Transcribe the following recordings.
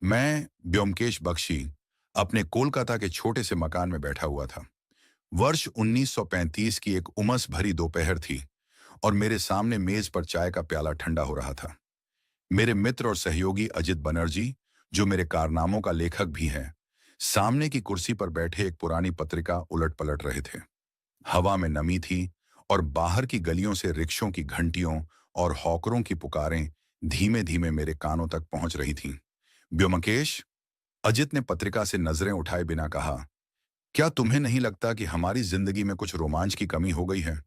मैं ब्योमकेश बख्शी अपने कोलकाता के छोटे से मकान में बैठा हुआ था। वर्ष 1935 की एक उमस भरी दोपहर थी और मेरे सामने मेज पर चाय का प्याला ठंडा हो रहा था। मेरे मित्र और सहयोगी अजित बनर्जी, जो मेरे कारनामों का लेखक भी हैं, सामने की कुर्सी पर बैठे एक पुरानी पत्रिका उलट पलट रहे थे। हवा में नमी थी और बाहर की गलियों से रिक्शों की घंटियों और हॉकरों की पुकारें धीमे धीमे मेरे कानों तक पहुंच रही थीं। ब्योमकेश, अजित ने पत्रिका से नजरें उठाए बिना कहा, क्या तुम्हें नहीं लगता कि हमारी जिंदगी में कुछ रोमांच की कमी हो गई है?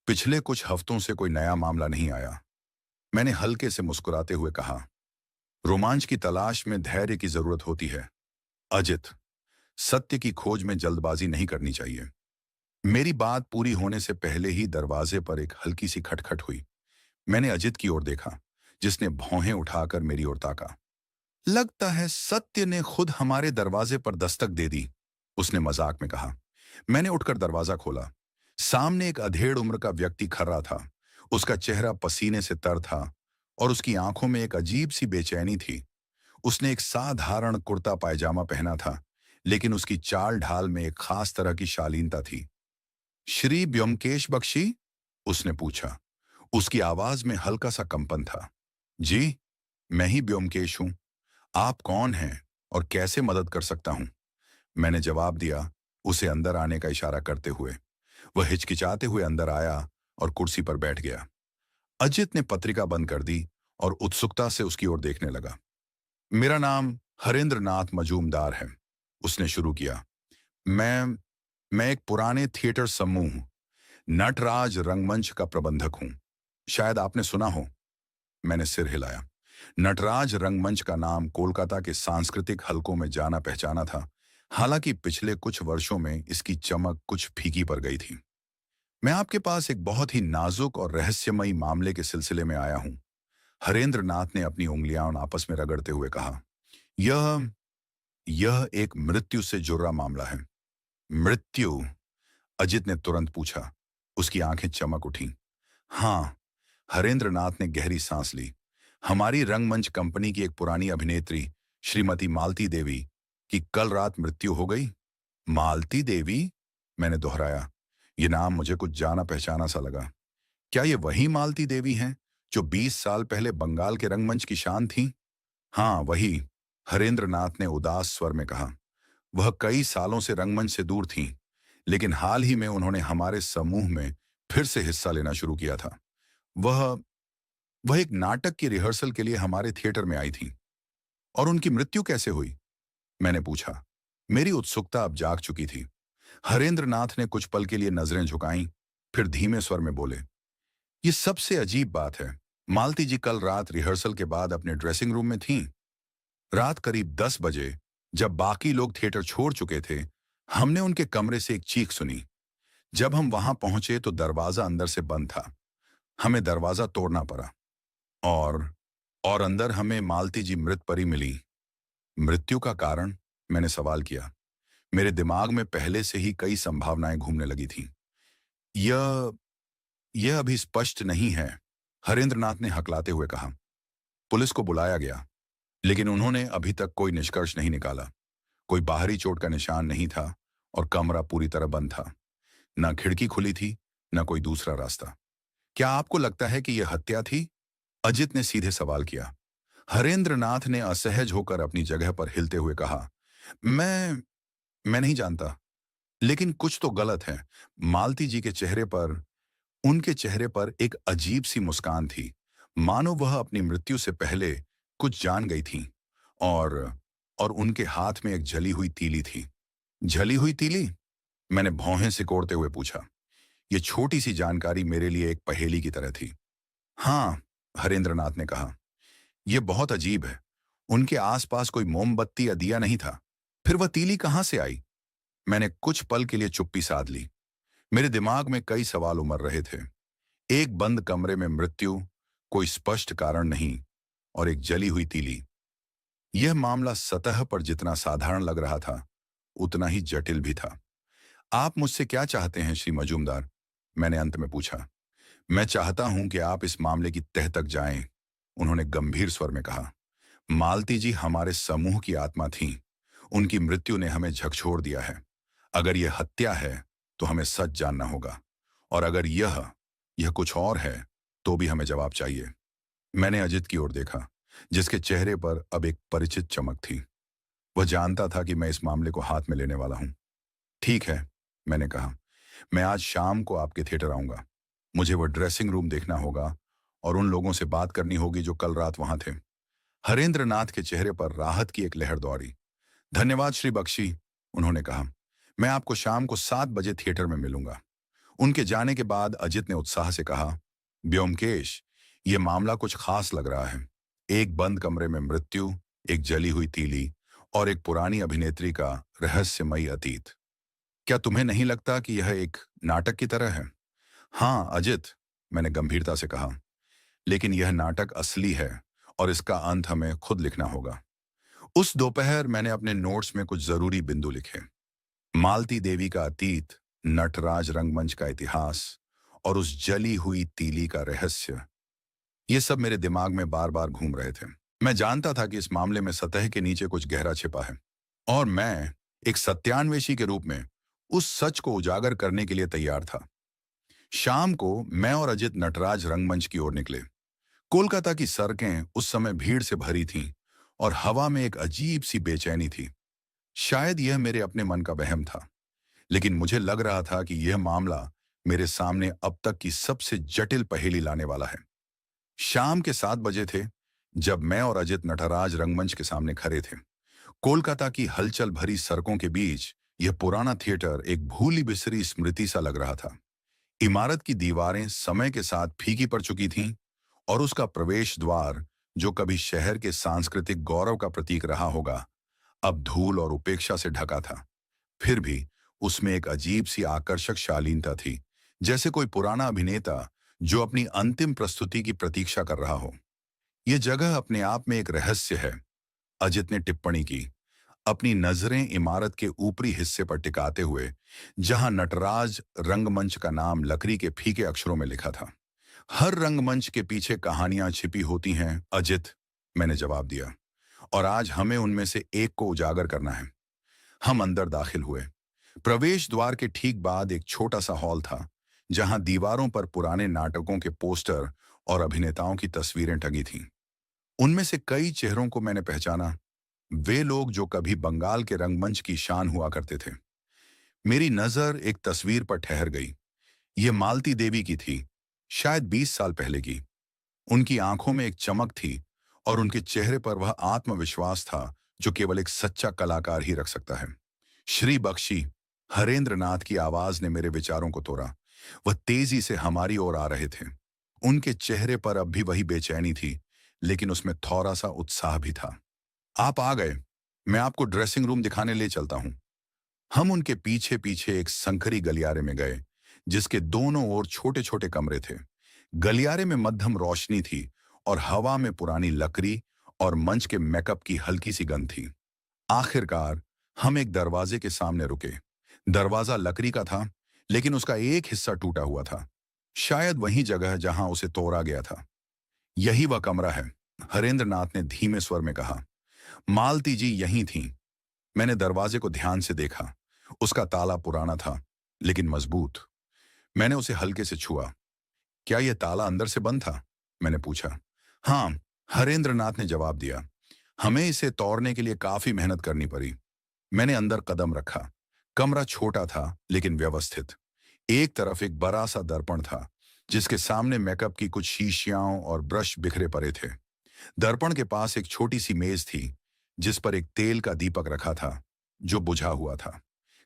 पिछले कुछ हफ्तों से कोई नया मामला नहीं आया। मैंने हल्के से मुस्कुराते हुए कहा, रोमांच की तलाश में धैर्य की जरूरत होती है अजित। सत्य की खोज में जल्दबाजी नहीं करनी चाहिए। मेरी बात पूरी होने से पहले ही दरवाजे पर एक हल्की सी खटखट हुई। मैंने अजित की ओर देखा, जिसने भौहें उठाकर मेरी ओर ताका। लगता है सत्य ने खुद हमारे दरवाजे पर दस्तक दे दी, उसने मजाक में कहा। मैंने उठकर दरवाजा खोला। सामने एक अधेड़ उम्र का व्यक्ति खड़ा था। उसका चेहरा पसीने से तर था और उसकी आंखों में एक अजीब सी बेचैनी थी। उसने एक साधारण कुर्ता पायजामा पहना था, लेकिन उसकी चाल ढाल में एक खास तरह की शालीनता थी। श्री ब्योमकेश बख्शी? उसने पूछा। उसकी आवाज में हल्का सा कंपन था। जी, मैं ही ब्योमकेश हूं। आप कौन हैं और कैसे मदद कर सकता हूं? मैंने जवाब दिया, उसे अंदर आने का इशारा करते हुए। वह हिचकिचाते हुए अंदर आया और कुर्सी पर बैठ गया। अजित ने पत्रिका बंद कर दी और उत्सुकता से उसकी ओर देखने लगा। मेरा नाम हरेंद्र नाथ मजूमदार है, उसने शुरू किया। मैं मैं एक पुराने थिएटर समूह नटराज रंगमंच का प्रबंधक हूं। शायद आपने सुना हो। मैंने सिर हिलाया। नटराज रंगमंच का नाम कोलकाता के सांस्कृतिक हलकों में जाना पहचाना था, हालांकि पिछले कुछ वर्षों में इसकी चमक कुछ फीकी पड़ गई थी। मैं आपके पास एक बहुत ही नाजुक और रहस्यमयी मामले के सिलसिले में आया हूं, हरेंद्र नाथ ने अपनी उंगलियां आपस में रगड़ते हुए कहा। यह यह एक मृत्यु से जुड़ा मामला है। मृत्यु? अजित ने तुरंत पूछा। उसकी आंखें चमक उठी। हाँ, हरेंद्र नाथ ने गहरी सांस ली। हमारी रंगमंच कंपनी की एक पुरानी अभिनेत्री, श्रीमती मालती देवी, की कल रात मृत्यु हो गई। मालती देवी? मैंने दोहराया। ये नाम मुझे कुछ जाना पहचाना सा लगा। क्या ये वही मालती देवी हैं जो 20 साल पहले बंगाल के रंगमंच की शान थीं? हाँ, वही, हरेंद्र नाथ ने उदास स्वर में कहा। वह कई सालों से रंगमंच से दूर थीं, लेकिन हाल ही में उन्होंने हमारे समूह में फिर से हिस्सा लेना शुरू किया था। वह वह एक नाटक की रिहर्सल के लिए हमारे थिएटर में आई थी। और उनकी मृत्यु कैसे हुई? मैंने पूछा। मेरी उत्सुकता अब जाग चुकी थी। हरेंद्र नाथ ने कुछ पल के लिए नजरें झुकाईं, फिर धीमे स्वर में बोले, ये सबसे अजीब बात है। मालती जी कल रात रिहर्सल के बाद अपने ड्रेसिंग रूम में थीं। रात करीब 10 बजे, जब बाकी लोग थिएटर छोड़ चुके थे, हमने उनके कमरे से एक चीख सुनी। जब हम वहां पहुंचे तो दरवाजा अंदर से बंद था। हमें दरवाजा तोड़ना पड़ा और और अंदर हमें मालती जी मृत परी मिली। मृत्यु का कारण? मैंने सवाल किया। मेरे दिमाग में पहले से ही कई संभावनाएं घूमने लगी थीं। यह यह अभी स्पष्ट नहीं है, हरेंद्रनाथ ने हकलाते हुए कहा। पुलिस को बुलाया गया, लेकिन उन्होंने अभी तक कोई निष्कर्ष नहीं निकाला। कोई बाहरी चोट का निशान नहीं था और कमरा पूरी तरह बंद था। ना खिड़की खुली थी, ना कोई दूसरा रास्ता। क्या आपको लगता है कि यह हत्या थी? अजित ने सीधे सवाल किया। हरेंद्र नाथ ने असहज होकर अपनी जगह पर हिलते हुए कहा, मैं मैं नहीं जानता, लेकिन कुछ तो गलत है। मालती जी के चेहरे पर उनके चेहरे पर एक अजीब सी मुस्कान थी, मानो वह अपनी मृत्यु से पहले कुछ जान गई थी। और और उनके हाथ में एक जली हुई तीली थी। जली हुई तीली? मैंने भौहें सिकोड़ते हुए पूछा। यह छोटी सी जानकारी मेरे लिए एक पहेली की तरह थी। हाँ, हरेंद्र नाथ ने कहा, यह बहुत अजीब है। उनके आसपास कोई मोमबत्ती या दिया नहीं था। फिर वह तीली कहां से आई? मैंने कुछ पल के लिए चुप्पी साध ली। मेरे दिमाग में कई सवाल उमड़ रहे थे। एक बंद कमरे में मृत्यु, कोई स्पष्ट कारण नहीं, और एक जली हुई तीली। यह मामला सतह पर जितना साधारण लग रहा था, उतना ही जटिल भी था। आप मुझसे क्या चाहते हैं श्री मजूमदार? मैंने अंत में पूछा। मैं चाहता हूं कि आप इस मामले की तह तक जाएं, उन्होंने गंभीर स्वर में कहा। मालती जी हमारे समूह की आत्मा थीं। उनकी मृत्यु ने हमें झकझोर दिया है। अगर यह हत्या है तो हमें सच जानना होगा, और अगर यह कुछ और है तो भी हमें जवाब चाहिए। मैंने अजित की ओर देखा, जिसके चेहरे पर अब एक परिचित चमक थी। वह जानता था कि मैं इस मामले को हाथ में लेने वाला हूं। ठीक है, मैंने कहा, मैं आज शाम को आपके थिएटर आऊंगा। मुझे वह ड्रेसिंग रूम देखना होगा और उन लोगों से बात करनी होगी जो कल रात वहां थे। हरेंद्र नाथ के चेहरे पर राहत की एक लहर दौड़ी। धन्यवाद श्री बख्शी, उन्होंने कहा। मैं आपको शाम को 7 बजे थिएटर में मिलूंगा। उनके जाने के बाद अजित ने उत्साह से कहा, ब्योमकेश, ये मामला कुछ खास लग रहा है। एक बंद कमरे में मृत्यु, एक जली हुई तीली और एक पुरानी अभिनेत्री का रहस्यमयी अतीत। क्या तुम्हें नहीं लगता कि यह एक नाटक की तरह है? हाँ अजित, मैंने गंभीरता से कहा, लेकिन यह नाटक असली है और इसका अंत हमें खुद लिखना होगा। उस दोपहर मैंने अपने नोट्स में कुछ जरूरी बिंदु लिखे। मालती देवी का अतीत, नटराज रंगमंच का इतिहास और उस जली हुई तीली का रहस्य, ये सब मेरे दिमाग में बार बार घूम रहे थे। मैं जानता था कि इस मामले में सतह के नीचे कुछ गहरा छिपा है, और मैं एक सत्यान्वेषी के रूप में उस सच को उजागर करने के लिए तैयार था। शाम को मैं और अजित नटराज रंगमंच की ओर निकले। कोलकाता की सड़कें उस समय भीड़ से भरी थीं और हवा में एक अजीब सी बेचैनी थी। शायद यह मेरे अपने मन का वहम था, लेकिन मुझे लग रहा था कि यह मामला मेरे सामने अब तक की सबसे जटिल पहेली लाने वाला है। शाम के 7 बजे थे जब मैं और अजित नटराज रंगमंच के सामने खड़े थे। कोलकाता की हलचल भरी सड़कों के बीच यह पुराना थिएटर एक भूली बिसरी स्मृति सा लग रहा था। इमारत की दीवारें समय के साथ फीकी पड़ चुकी थीं, और उसका प्रवेश द्वार, जो कभी शहर के सांस्कृतिक गौरव का प्रतीक रहा होगा, अब धूल और उपेक्षा से ढका था। फिर भी उसमें एक अजीब सी आकर्षक शालीनता थी, जैसे कोई पुराना अभिनेता जो अपनी अंतिम प्रस्तुति की प्रतीक्षा कर रहा हो। यह जगह अपने आप में एक रहस्य है, अजित ने टिप्पणी की, अपनी नजरें इमारत के ऊपरी हिस्से पर टिकाते हुए, जहां नटराज रंगमंच का नाम लकड़ी के फीके अक्षरों में लिखा था। हर रंगमंच के पीछे कहानियां छिपी होती हैं अजित, मैंने जवाब दिया, और आज हमें उनमें से एक को उजागर करना है। हम अंदर दाखिल हुए। प्रवेश द्वार के ठीक बाद एक छोटा सा हॉल था, जहां दीवारों पर पुराने नाटकों के पोस्टर और अभिनेताओं की तस्वीरें टंगी थीं। उनमें से कई चेहरों को मैंने पहचाना, वे लोग जो कभी बंगाल के रंगमंच की शान हुआ करते थे। मेरी नजर एक तस्वीर पर ठहर गई। यह मालती देवी की थी, शायद 20 साल पहले की। उनकी आंखों में एक चमक थी और उनके चेहरे पर वह आत्मविश्वास था जो केवल एक सच्चा कलाकार ही रख सकता है। श्री बख्शी, हरेंद्र नाथ की आवाज ने मेरे विचारों को तोड़ा। वह तेजी से हमारी ओर आ रहे थे। उनके चेहरे पर अब भी वही बेचैनी थी, लेकिन उसमें थोड़ा सा उत्साह भी था। आप आ गए, मैं आपको ड्रेसिंग रूम दिखाने ले चलता हूं। हम उनके पीछे पीछे एक संकरी गलियारे में गए, जिसके दोनों ओर छोटे छोटे कमरे थे। गलियारे में मध्यम रोशनी थी और हवा में पुरानी लकड़ी और मंच के मेकअप की हल्की सी गंध थी। आखिरकार हम एक दरवाजे के सामने रुके। दरवाजा लकड़ी का था, लेकिन उसका एक हिस्सा टूटा हुआ था, शायद वही जगह जहां उसे तोड़ा गया था। यही वह कमरा है, हरेंद्र नाथ ने धीमे स्वर में कहा। मालती जी यहीं थीं। मैंने दरवाजे को ध्यान से देखा। उसका ताला पुराना था, लेकिन मजबूत। मैंने उसे हल्के से छुआ। क्या यह ताला अंदर से बंद था? मैंने पूछा। हाँ, हरेंद्र नाथ ने जवाब दिया। हमें इसे तोड़ने के लिए काफी मेहनत करनी पड़ी। मैंने अंदर कदम रखा। कमरा छोटा था, लेकिन व्यवस्थित। एक तरफ एक बड़ा सा दर्पण था, जिसके सामने मेकअप की कुछ शीशियां और ब्रश बिखरे पड़े थे। दर्पण के पास एक छोटी सी मेज थी, जिस पर एक तेल का दीपक रखा था, जो बुझा हुआ था।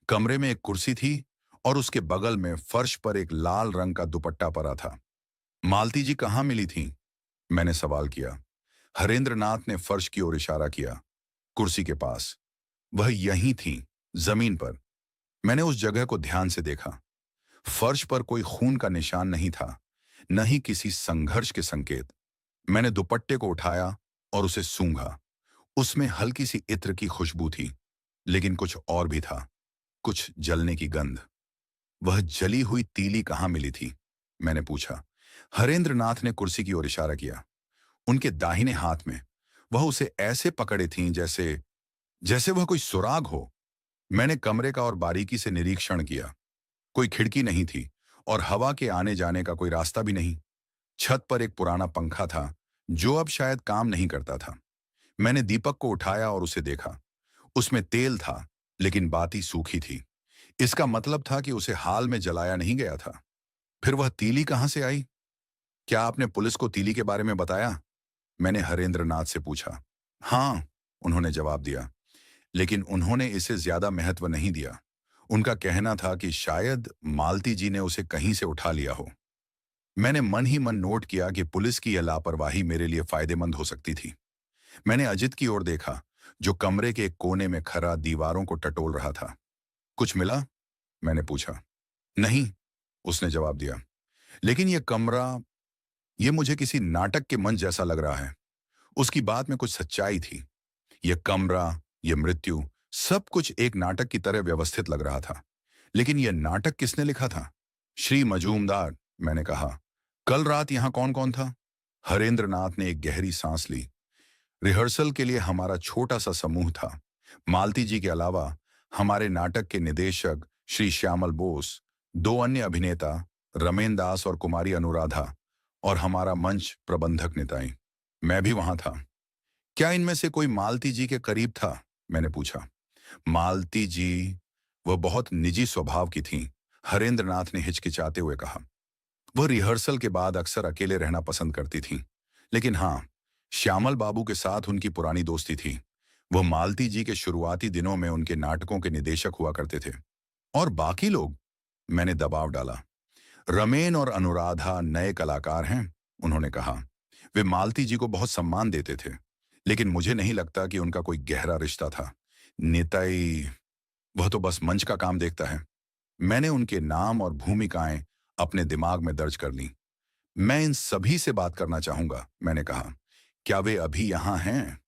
कमरे में एक कुर्सी थी और उसके बगल में फर्श पर एक लाल रंग का दुपट्टा पड़ा था। मालती जी कहाँ मिली थीं? मैंने सवाल किया। हरेंद्र नाथ ने फर्श की ओर इशारा किया। कुर्सी के पास। वह यहीं थीं, जमीन पर। मैंने उस जगह को ध्यान से देखा। फर्श पर कोई खून का निशान नहीं था, न ही किसी संघर्ष के संकेत। मैंने दुपट्टे को उठाया और उसे सूंघा। उसमें हल्की सी इत्र की खुशबू थी, लेकिन कुछ और भी था, कुछ जलने की गंध। वह जली हुई तीली कहाँ मिली थी? मैंने पूछा। हरेंद्र नाथ ने कुर्सी की ओर इशारा किया। उनके दाहिने हाथ में। वह उसे ऐसे पकड़े थीं जैसे जैसे वह कोई सुराग हो। मैंने कमरे का और बारीकी से निरीक्षण किया। कोई खिड़की नहीं थी और हवा के आने जाने का कोई रास्ता भी नहीं। छत पर एक पुराना पंखा था जो अब शायद काम नहीं करता था। मैंने दीपक को उठाया और उसे देखा। उसमें तेल था, लेकिन बाती सूखी थी। इसका मतलब था कि उसे हाल में जलाया नहीं गया था। फिर वह तीली कहां से आई? क्या आपने पुलिस को तीली के बारे में बताया? मैंने हरेंद्र नाथ से पूछा। हाँ, उन्होंने जवाब दिया, लेकिन उन्होंने इसे ज्यादा महत्व नहीं दिया। उनका कहना था कि शायद मालती जी ने उसे कहीं से उठा लिया हो। मैंने मन ही मन नोट किया कि पुलिस की यह लापरवाही मेरे लिए फायदेमंद हो सकती थी। मैंने अजित की ओर देखा, जो कमरे के एक कोने में खड़ा दीवारों को टटोल रहा था। कुछ मिला? मैंने पूछा। नहीं, उसने जवाब दिया। लेकिन ये मुझे किसी नाटक के मंच जैसा लग रहा है। उसकी बात में कुछ सच्चाई थी। यह कमरा, यह मृत्यु, सब कुछ एक नाटक की तरह व्यवस्थित लग रहा था। लेकिन यह नाटक किसने लिखा था? श्री मजूमदार, मैंने कहा। कल रात यहां कौन कौन था? हरेंद्र नाथ ने एक गहरी सांस ली। रिहर्सल के लिए हमारा छोटा सा समूह था। मालती जी के अलावा हमारे नाटक के निदेशक श्री श्यामल बोस, दो अन्य अभिनेता रमेन दास और कुमारी अनुराधा, और हमारा मंच प्रबंधक निताई। मैं भी वहां था। क्या इनमें से कोई मालती जी के करीब था? मैंने पूछा। मालती जी, वह बहुत निजी स्वभाव की थीं, हरेंद्र नाथ ने हिचकिचाते हुए कहा। वह रिहर्सल के बाद अक्सर अकेले रहना पसंद करती थीं। लेकिन हाँ, श्यामल बाबू के साथ उनकी पुरानी दोस्ती थी। वह मालती जी के शुरुआती दिनों में उनके नाटकों के निदेशक हुआ करते थे। और बाकी लोग? मैंने दबाव डाला। रमेन और अनुराधा नए कलाकार हैं, उन्होंने कहा। वे मालती जी को बहुत सम्मान देते थे, लेकिन मुझे नहीं लगता कि उनका कोई गहरा रिश्ता था। निताई, वह तो बस मंच का काम देखता है। मैंने उनके नाम और भूमिकाएं अपने दिमाग में दर्ज कर ली। मैं इन सभी से बात करना चाहूंगा, मैंने कहा। क्या वे अभी यहां हैं?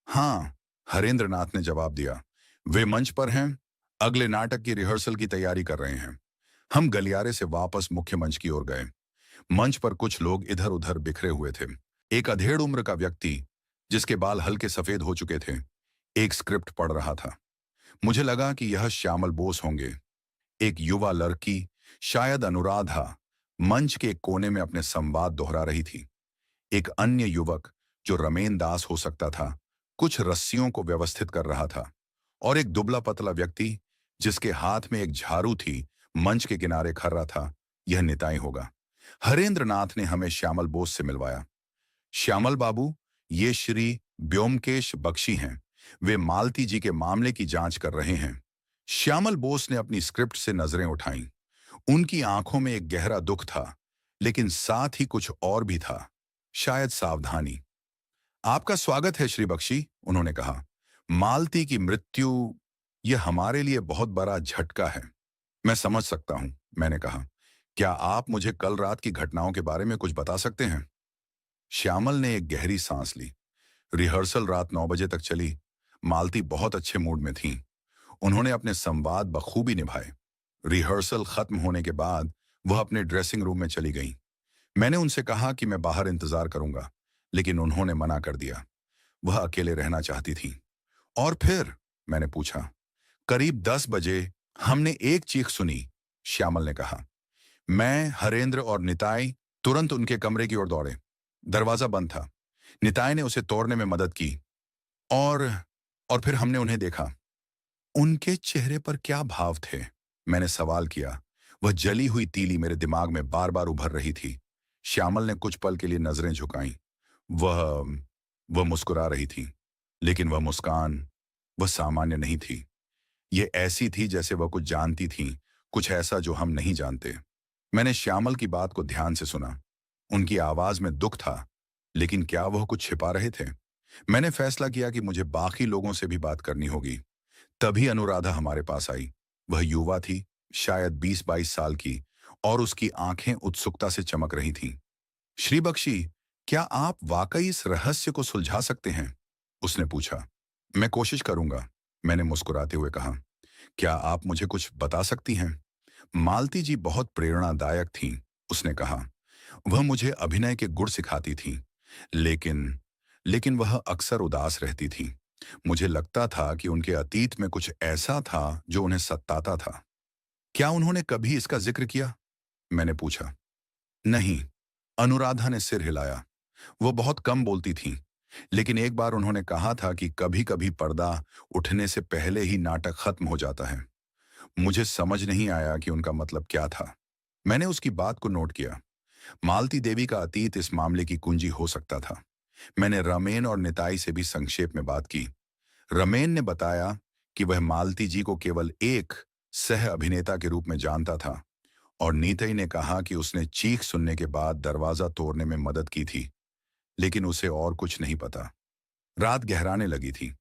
हाँ, हरेंद्र नाथ ने जवाब दिया। वे मंच पर हैं, अगले नाटक की रिहर्सल की तैयारी कर रहे हैं। हम गलियारे से वापस मुख्य मंच की ओर गए। मंच पर कुछ लोग इधर उधर बिखरे हुए थे। एक अधेड़ उम्र का व्यक्ति, जिसके बाल हल्के सफेद हो चुके थे, एक स्क्रिप्ट पढ़ रहा था। मुझे लगा कि यह श्यामल बोस होंगे। एक युवा लड़की, शायद अनुराधा, मंच के एक कोने में अपने संवाद दोहरा रही थी। एक अन्य युवक, जो रमेन दास हो सकता था, कुछ रस्सियों को व्यवस्थित कर रहा था। और एक दुबला पतला व्यक्ति, जिसके हाथ में एक झाड़ू थी, मंच के किनारे खड़ा था। यह निताई होगा। हरेंद्र नाथ ने हमें श्यामल बोस से मिलवाया। श्यामल बाबू, ये श्री ब्योमकेश बख्शी हैं। वे मालती जी के मामले की जांच कर रहे हैं। श्यामल बोस ने अपनी स्क्रिप्ट से नजरें उठाईं। उनकी आंखों में एक गहरा दुख था, लेकिन साथ ही कुछ और भी था, शायद सावधानी। आपका स्वागत है श्री बख्शी, उन्होंने कहा। मालती की मृत्यु, यह हमारे लिए बहुत बड़ा झटका है। मैं समझ सकता हूं, मैंने कहा। क्या आप मुझे कल रात की घटनाओं के बारे में कुछ बता सकते हैं? श्यामल ने एक गहरी सांस ली। रिहर्सल रात 9 बजे तक चली। मालती बहुत अच्छे मूड में थीं। उन्होंने अपने संवाद बखूबी निभाए। रिहर्सल खत्म होने के बाद वह अपने ड्रेसिंग रूम में चली गईं। मैंने उनसे कहा कि मैं बाहर इंतजार करूंगा, लेकिन उन्होंने मना कर दिया। वह अकेले रहना चाहती थी। और फिर? मैंने पूछा। करीब 10 बजे हमने एक चीख सुनी, श्यामल ने कहा। मैं, हरेंद्र और निताई तुरंत उनके कमरे की ओर दौड़े। दरवाजा बंद था। निताई ने उसे तोड़ने में मदद की। और और फिर हमने उन्हें देखा। उनके चेहरे पर क्या भाव थे? मैंने सवाल किया। वह जली हुई तीली मेरे दिमाग में बार बार उभर रही थी। श्यामल ने कुछ पल के लिए नजरें झुकाईं। वह वह मुस्कुरा रही थी, लेकिन वह सामान्य नहीं थी। ये ऐसी थी जैसे वह कुछ जानती थी, कुछ ऐसा जो हम नहीं जानते। मैंने श्यामल की बात को ध्यान से सुना। उनकी आवाज में दुख था, लेकिन क्या वह कुछ छिपा रहे थे? मैंने फैसला किया कि मुझे बाकी लोगों से भी बात करनी होगी। तभी अनुराधा हमारे पास आई। वह युवा थी, शायद 20-22 साल की, और उसकी आंखें उत्सुकता से चमक रही थीं। श्री बख्शी, क्या आप वाकई इस रहस्य को सुलझा सकते हैं? उसने पूछा। मैं कोशिश करूंगा, मैंने मुस्कुराते हुए कहा। क्या आप मुझे कुछ बता सकती हैं? मालती जी बहुत प्रेरणादायक थीं, उसने कहा। वह मुझे अभिनय के गुर सिखाती थीं। लेकिन लेकिन वह अक्सर उदास रहती थी। मुझे लगता था कि उनके अतीत में कुछ ऐसा था जो उन्हें सताता था। क्या उन्होंने कभी इसका जिक्र किया? मैंने पूछा। नहीं, अनुराधा ने सिर हिलाया। वो बहुत कम बोलती थीं, लेकिन एक बार उन्होंने कहा था कि कभी-कभी पर्दा उठने से पहले ही नाटक खत्म हो जाता है। मुझे समझ नहीं आया कि उनका मतलब क्या था। मैंने उसकी बात को नोट किया। मालती देवी का अतीत इस मामले की कुंजी हो सकता था। मैंने रमेन और निताई से भी संक्षेप में बात की। रमेन ने बताया कि वह मालती जी को केवल एक सह अभिनेता के रूप में जानता था, और नीतई ने कहा कि उसने चीख सुनने के बाद दरवाजा तोड़ने में मदद की थी, लेकिन उसे और कुछ नहीं पता। रात गहराने लगी थी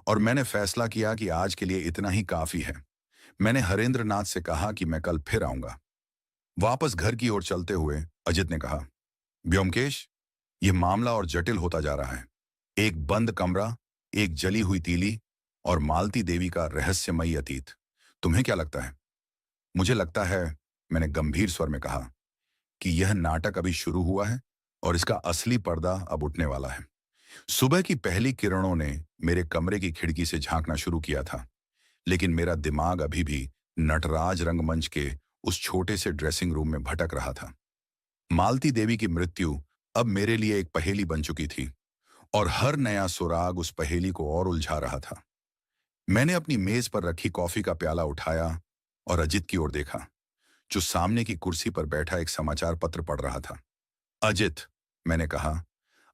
और मैंने फैसला किया कि आज के लिए इतना ही काफी है। मैंने हरेंद्र नाथ से कहा कि मैं कल फिर आऊंगा। वापस घर की ओर चलते हुए अजित ने कहा, ब्योमकेश, यह मामला और जटिल होता जा रहा है। एक बंद कमरा, एक जली हुई तीली और मालती देवी का रहस्यमयी अतीत। तुम्हें क्या लगता है? मुझे लगता है, मैंने गंभीर स्वर में कहा, कि यह नाटक अभी शुरू हुआ है और इसका असली पर्दा अब उठने वाला है। सुबह की पहली किरणों ने मेरे कमरे की खिड़की से झांकना शुरू किया था, लेकिन मेरा दिमाग अभी भी नटराज रंगमंच के उस छोटे से ड्रेसिंग रूम में भटक रहा था। मालती देवी की मृत्यु अब मेरे लिए एक पहेली बन चुकी थी, और हर नया सुराग उस पहेली को और उलझा रहा था। मैंने अपनी मेज पर रखी कॉफी का प्याला उठाया और अजित की ओर देखा, जो सामने की कुर्सी पर बैठा एक समाचार पत्र पढ़ रहा था। अजित, मैंने कहा,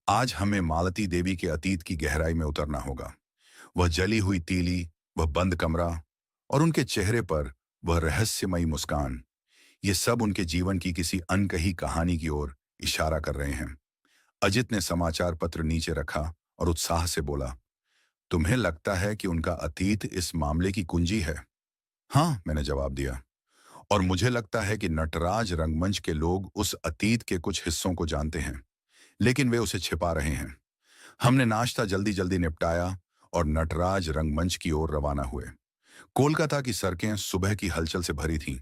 आज हमें मालती देवी के अतीत की गहराई में उतरना होगा। वह जली हुई तीली, वह बंद कमरा और उनके चेहरे पर वह रहस्यमयी मुस्कान, ये सब उनके जीवन की किसी अनकही कहानी की ओर इशारा कर रहे हैं। अजित ने समाचार पत्र नीचे रखा और उत्साह से बोला, तुम्हें लगता है कि उनका अतीत इस मामले की कुंजी है? हाँ, मैंने जवाब दिया। और मुझे लगता है कि नटराज रंगमंच के लोग उस अतीत के कुछ हिस्सों को जानते हैं, लेकिन वे उसे छिपा रहे हैं। हमने नाश्ता जल्दी जल्दी निपटाया और नटराज रंगमंच की ओर रवाना हुए। कोलकाता की सड़कें सुबह की हलचल से भरी थीं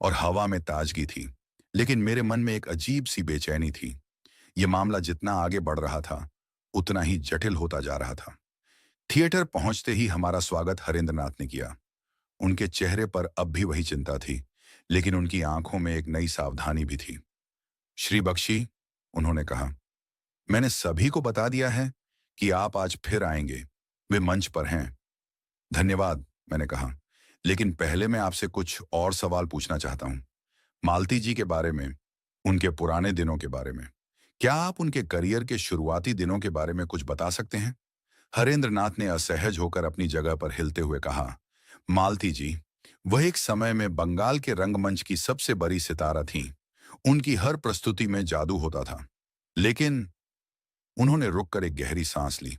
और हवा में ताजगी थी, लेकिन मेरे मन में एक अजीब सी बेचैनी थी। यह मामला जितना आगे बढ़ रहा था, उतना ही जटिल होता जा रहा था। थिएटर पहुंचते ही हमारा स्वागत हरेंद्र नाथ ने किया। उनके चेहरे पर अब भी वही चिंता थी, लेकिन उनकी आंखों में एक नई सावधानी भी थी। श्री बख्शी, उन्होंने कहा, मैंने सभी को बता दिया है कि आप आज फिर आएंगे। वे मंच पर हैं। धन्यवाद, मैंने कहा, लेकिन पहले मैं आपसे कुछ और सवाल पूछना चाहता हूं। मालती जी के बारे में, उनके पुराने दिनों के बारे में। क्या आप उनके करियर के शुरुआती दिनों के बारे में कुछ बता सकते हैं? हरेंद्र नाथ ने असहज होकर अपनी जगह पर हिलते हुए कहा, मालती जी, वह एक समय में बंगाल के रंगमंच की सबसे बड़ी सितारा थीं। उनकी हर प्रस्तुति में जादू होता था। लेकिन उन्होंने रुककर एक गहरी सांस ली।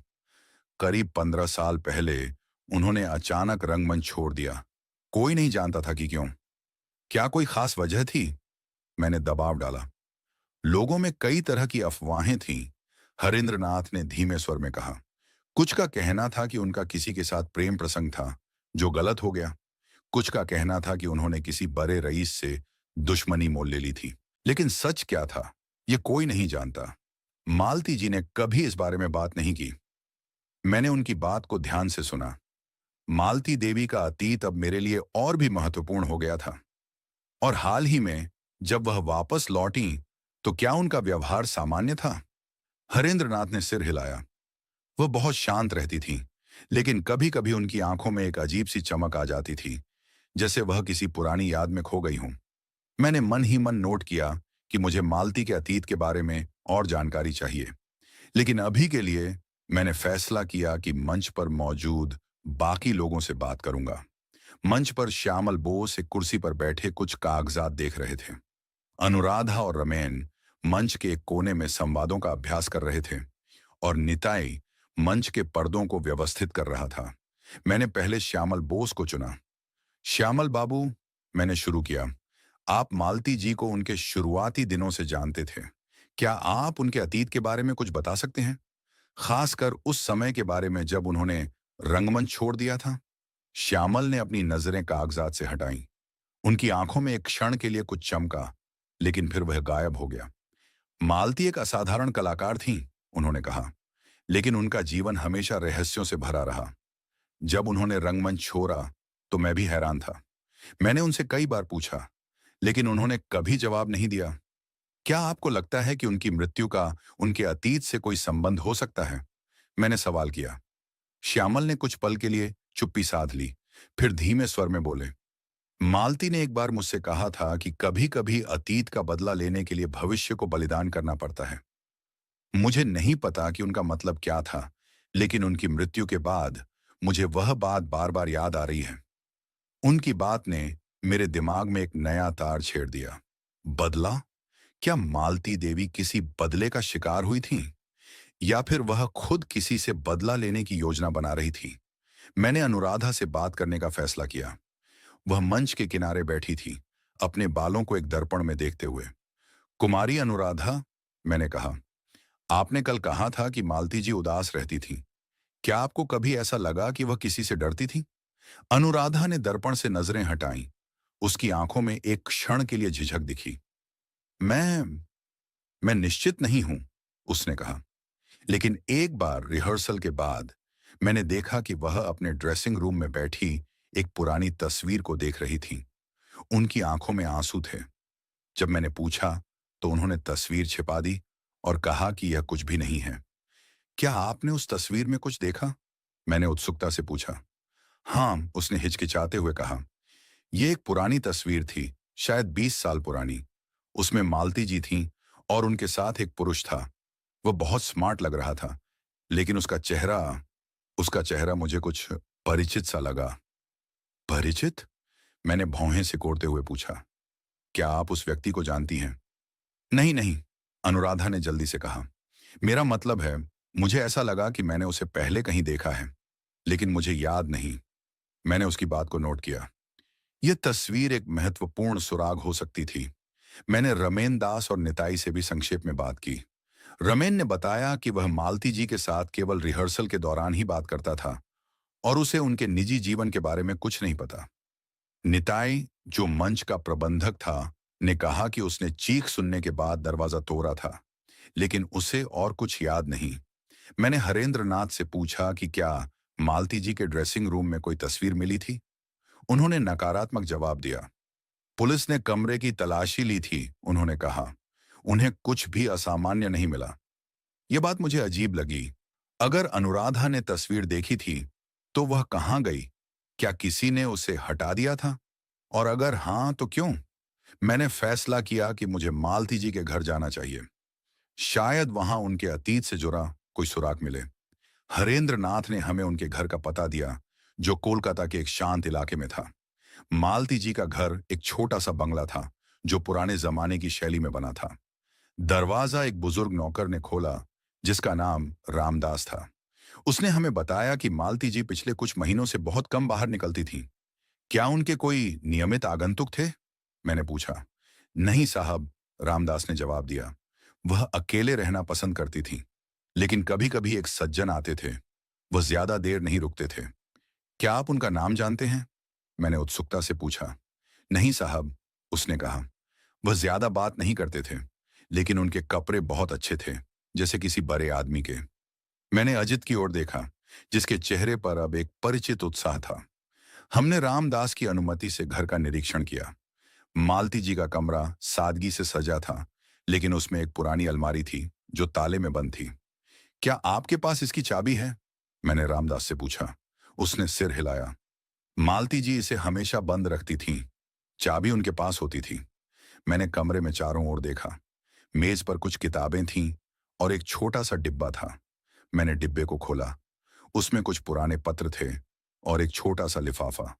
करीब 15 साल पहले उन्होंने अचानक रंगमंच छोड़ दिया। कोई नहीं जानता था कि क्यों। क्या कोई खास वजह थी? मैंने दबाव डाला। लोगों में कई तरह की अफवाहें थीं, हरेंद्र नाथ ने धीमे स्वर में कहा। कुछ का कहना था कि उनका किसी के साथ प्रेम प्रसंग था, जो गलत हो गया। कुछ का कहना था कि उन्होंने किसी बड़े रईस से दुश्मनी मोल ले ली थी। लेकिन सच क्या था, ये कोई नहीं जानता। मालती जी ने कभी इस बारे में बात नहीं की। मैंने उनकी बात को ध्यान से सुना। मालती देवी का अतीत अब मेरे लिए और भी महत्वपूर्ण हो गया था। और हाल ही में जब वह वापस लौटी, तो क्या उनका व्यवहार सामान्य था? हरेंद्र नाथ ने सिर हिलाया। वह बहुत शांत रहती थीं, लेकिन कभी-कभी उनकी आंखों में एक अजीब सी चमक आ जाती थी, जैसे वह किसी पुरानी याद में खो गई हों। मैंने मन ही मन नोट किया कि मुझे मालती के अतीत के बारे में और जानकारी चाहिए, लेकिन अभी के लिए मैंने फैसला किया कि मंच पर मौजूद बाकी लोगों से बात करूंगा। मंच पर श्यामल बोस एक कुर्सी पर बैठे कुछ कागजात देख रहे थे। अनुराधा और रमेन मंच के एक कोने में संवादों का अभ्यास कर रहे थे, और निताई मंच के पर्दों को व्यवस्थित कर रहा था। मैंने पहले श्यामल बोस को चुना। श्यामल बाबू, मैंने शुरू किया, आप मालती जी को उनके शुरुआती दिनों से जानते थे। क्या आप उनके अतीत के बारे में कुछ बता सकते हैं? खासकर उस समय के बारे में जब उन्होंने रंगमंच छोड़ दिया था। श्यामल ने अपनी नजरें कागजात से हटाईं। उनकी आंखों में एक क्षण के लिए कुछ चमका, लेकिन फिर वह गायब हो गया। मालती एक असाधारण कलाकार थीं, उन्होंने कहा। लेकिन उनका जीवन हमेशा रहस्यों से भरा रहा। जब उन्होंने रंगमंच छोड़ा, तो मैं भी हैरान था। मैंने उनसे कई बार पूछा, लेकिन उन्होंने कभी जवाब नहीं दिया। क्या आपको लगता है कि उनकी मृत्यु का उनके अतीत से कोई संबंध हो सकता है? मैंने सवाल किया। श्यामल ने कुछ पल के लिए चुप्पी साध ली, फिर धीमे स्वर में बोले, मालती ने एक बार मुझसे कहा था कि कभी कभी अतीत का बदला लेने के लिए भविष्य को बलिदान करना पड़ता है। मुझे नहीं पता कि उनका मतलब क्या था, लेकिन उनकी मृत्यु के बाद मुझे वह बात बार बार याद आ रही है। उनकी बात ने मेरे दिमाग में एक नया तार छेड़ दिया। बदला? क्या मालती देवी किसी बदले का शिकार हुई थी, या फिर वह खुद किसी से बदला लेने की योजना बना रही थी? मैंने अनुराधा से बात करने का फैसला किया। वह मंच के किनारे बैठी थी, अपने बालों को एक दर्पण में देखते हुए। कुमारी अनुराधा, मैंने कहा, आपने कल कहा था कि मालती जी उदास रहती थी। क्या आपको कभी ऐसा लगा कि वह किसी से डरती थी? अनुराधा ने दर्पण से नजरें हटाईं। उसकी आंखों में एक क्षण के लिए झिझक दिखी। मैं मैं निश्चित नहीं हूं, उसने कहा। लेकिन एक बार रिहर्सल के बाद मैंने देखा कि वह अपने ड्रेसिंग रूम में बैठी एक पुरानी तस्वीर को देख रही थी। उनकी आंखों में आंसू थे। जब मैंने पूछा, तो उन्होंने तस्वीर छिपा दी और कहा कि यह कुछ भी नहीं है। क्या आपने उस तस्वीर में कुछ देखा? मैंने उत्सुकता से पूछा। हाँ, उसने हिचकिचाते हुए कहा। यह एक पुरानी तस्वीर थी, शायद 20 साल पुरानी। उसमें मालती जी थीं और उनके साथ एक पुरुष था। वह बहुत स्मार्ट लग रहा था, लेकिन उसका चेहरा मुझे कुछ परिचित सा लगा। परिचित? मैंने भौहें सिकोड़ते हुए पूछा। क्या आप उस व्यक्ति को जानती हैं? नहीं नहीं, अनुराधा ने जल्दी से कहा। मेरा मतलब है, मुझे ऐसा लगा कि मैंने उसे पहले कहीं देखा है, लेकिन मुझे याद नहीं। मैंने उसकी बात को नोट किया। यह तस्वीर एक महत्वपूर्ण सुराग हो सकती थी। मैंने रमेन दास और निताई से भी संक्षेप में बात की। रमेन ने बताया कि वह मालती जी के साथ केवल रिहर्सल के दौरान ही बात करता था और उसे उनके निजी जीवन के बारे में कुछ नहीं पता। निताई, जो मंच का प्रबंधक था, ने कहा कि उसने चीख सुनने के बाद दरवाजा तोड़ा था, लेकिन उसे और कुछ याद नहीं। मैंने हरेंद्र नाथ से पूछा कि क्या मालती जी के ड्रेसिंग रूम में कोई तस्वीर मिली थी। उन्होंने नकारात्मक जवाब दिया। पुलिस ने कमरे की तलाशी ली थी, उन्होंने कहा। उन्हें कुछ भी असामान्य नहीं मिला। यह बात मुझे अजीब लगी। अगर अनुराधा ने तस्वीर देखी थी, तो वह कहाँ गई? क्या किसी ने उसे हटा दिया था? और अगर हाँ, तो क्यों? मैंने फैसला किया कि मुझे मालती जी के घर जाना चाहिए। शायद वहां उनके अतीत से जुड़ा कोई सुराग मिले। हरेंद्र नाथ ने हमें उनके घर का पता दिया, जो कोलकाता के एक शांत इलाके में था। मालती जी का घर एक छोटा सा बंगला था, जो पुराने जमाने की शैली में बना था। दरवाजा एक बुजुर्ग नौकर ने खोला, जिसका नाम रामदास था। उसने हमें बताया कि मालती जी पिछले कुछ महीनों से बहुत कम बाहर निकलती थीं। क्या उनके कोई नियमित आगंतुक थे? मैंने पूछा। नहीं साहब, रामदास ने जवाब दिया। वह अकेले रहना पसंद करती थी, लेकिन कभी कभी एक सज्जन आते थे। वह ज्यादा देर नहीं रुकते थे। क्या आप उनका नाम जानते हैं? मैंने उत्सुकता से पूछा। नहीं साहब, उसने कहा। वह ज्यादा बात नहीं करते थे, लेकिन उनके कपड़े बहुत अच्छे थे, जैसे किसी बड़े आदमी के। मैंने अजित की ओर देखा, जिसके चेहरे पर अब एक परिचित उत्साह था। हमने रामदास की अनुमति से घर का निरीक्षण किया। मालती जी का कमरा सादगी से सजा था, लेकिन उसमें एक पुरानी अलमारी थी, जो ताले में बंद थी। क्या आपके पास इसकी चाबी है? मैंने रामदास से पूछा। उसने सिर हिलाया। मालती जी इसे हमेशा बंद रखती थीं। चाबी उनके पास होती थी। मैंने कमरे में चारों ओर देखा। मेज पर कुछ किताबें थीं और एक छोटा सा डिब्बा था। मैंने डिब्बे को खोला। उसमें कुछ पुराने पत्र थे और एक छोटा सा लिफाफा।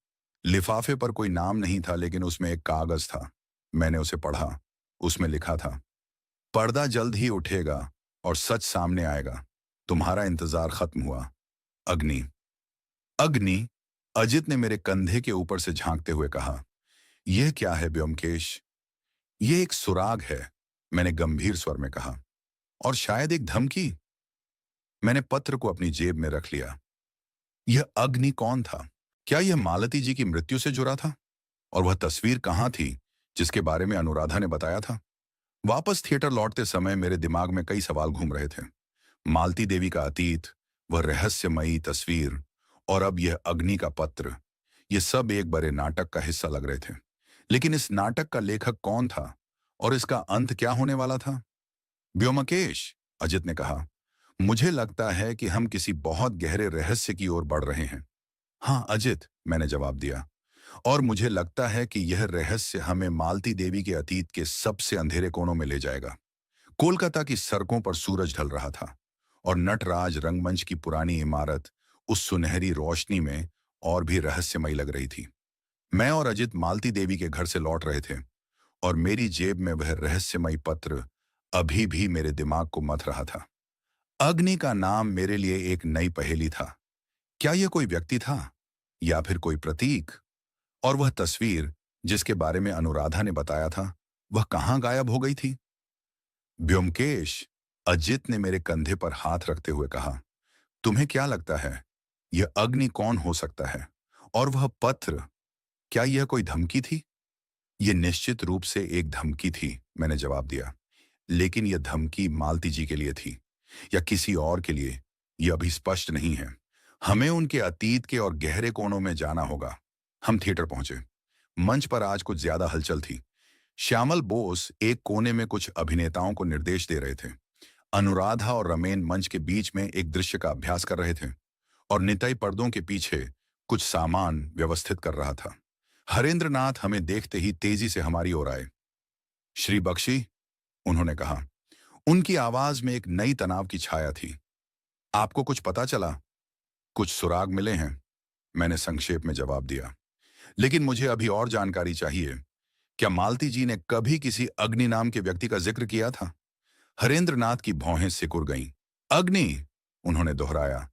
लिफाफे पर कोई नाम नहीं था, लेकिन उसमें एक कागज था। मैंने उसे पढ़ा। उसमें लिखा था, पर्दा जल्द ही उठेगा और सच सामने आएगा। तुम्हारा इंतजार खत्म हुआ। अग्नि। अग्नि? अजित ने मेरे कंधे के ऊपर से झांकते हुए कहा। यह क्या है ब्योमकेश? यह एक सुराग है, मैंने गंभीर स्वर में कहा। और शायद एक धमकी। मैंने पत्र को अपनी जेब में रख लिया। यह अग्नि कौन था? क्या यह मालती जी की मृत्यु से जुड़ा था? और वह तस्वीर कहाँ थी, जिसके बारे में अनुराधा ने बताया था? वापस थिएटर लौटते समय मेरे दिमाग में कई सवाल घूम रहे थे। मालती देवी का अतीत, वह रहस्यमयी तस्वीर और अब यह अग्नि का पत्र, ये सब एक बड़े नाटक का हिस्सा लग रहे थे। लेकिन इस नाटक का लेखक कौन था और इसका अंत क्या होने वाला था? व्योमकेश, अजित ने कहा, मुझे लगता है कि हम किसी बहुत गहरे रहस्य की ओर बढ़ रहे हैं। हाँ अजित, मैंने जवाब दिया, और मुझे लगता है कि यह रहस्य हमें मालती देवी के अतीत के सबसे अंधेरे कोनों में ले जाएगा। कोलकाता की सड़कों पर सूरज ढल रहा था और नटराज रंगमंच की पुरानी इमारत उस सुनहरी रोशनी में और भी रहस्यमयी लग रही थी। मैं और अजित मालती देवी के घर से लौट रहे थे और मेरी जेब में वह रहस्यमयी पत्र अभी भी मेरे दिमाग को मथ रहा था। अग्नि का नाम मेरे लिए एक नई पहेली था। क्या यह कोई व्यक्ति था या फिर कोई प्रतीक? और वह तस्वीर जिसके बारे में अनुराधा ने बताया था, वह कहाँ गायब हो गई थी? ब्योमकेश, अजित ने मेरे कंधे पर हाथ रखते हुए कहा, तुम्हें क्या लगता है यह अग्नि कौन हो सकता है? और वह पत्र, क्या यह कोई धमकी थी? यह निश्चित रूप से एक धमकी थी, मैंने जवाब दिया। लेकिन यह धमकी मालती जी के लिए थी या किसी और के लिए, यह अभी स्पष्ट नहीं है। हमें उनके अतीत के और गहरे कोनों में जाना होगा। हम थिएटर पहुंचे। मंच पर आज कुछ ज्यादा हलचल थी। श्यामल बोस एक कोने में कुछ अभिनेताओं को निर्देश दे रहे थे। अनुराधा और रमेन मंच के बीच में एक दृश्य का अभ्यास कर रहे थे और निताई पर्दों के पीछे कुछ सामान व्यवस्थित कर रहा था। हरेंद्र नाथ हमें देखते ही तेजी से हमारी ओर आए। श्री बख्शी, उन्होंने कहा। उनकी आवाज में एक नई तनाव की छाया थी। आपको कुछ पता चला? कुछ सुराग मिले हैं, मैंने संक्षेप में जवाब दिया। लेकिन मुझे अभी और जानकारी चाहिए। क्या मालती जी ने कभी किसी अग्नि नाम के व्यक्ति का जिक्र किया था? हरेंद्र नाथ की भौहें सिकुड़ गईं। अग्नि, उन्होंने दोहराया।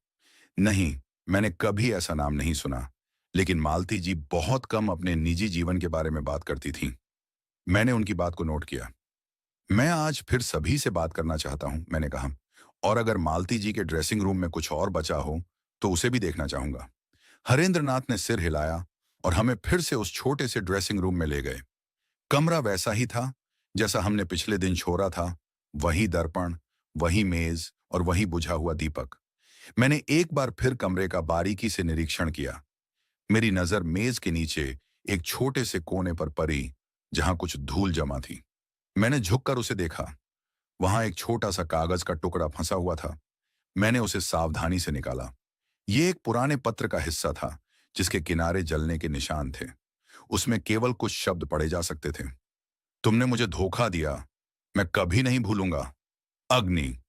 नहीं, मैंने कभी ऐसा नाम नहीं सुना। लेकिन मालती जी बहुत कम अपने निजी जीवन के बारे में बात करती थीं। मैंने उनकी बात को नोट किया। मैं आज फिर सभी से बात करना चाहता हूं, मैंने कहा। और अगर मालती जी के ड्रेसिंग रूम में कुछ और बचा हो तो उसे भी देखना चाहूंगा। हरेंद्र नाथ ने सिर हिलाया और हमें फिर से उस छोटे से ड्रेसिंग रूम में ले गए। कमरा वैसा ही था जैसा हमने पिछले दिन छोड़ा था। वही दर्पण, वही मेज और वही बुझा हुआ दीपक। मैंने एक बार फिर कमरे का बारीकी से निरीक्षण किया। मेरी नजर मेज के नीचे एक छोटे से कोने पर पड़ी जहां कुछ धूल जमा थी। मैंने झुककर उसे देखा। वहां एक छोटा सा कागज का टुकड़ा फंसा हुआ था। मैंने उसे सावधानी से निकाला। ये एक पुराने पत्र का हिस्सा था जिसके किनारे जलने के निशान थे। उसमें केवल कुछ शब्द पढ़े जा सकते थे। तुमने मुझे धोखा दिया, मैं कभी नहीं भूलूंगा। अग्नि।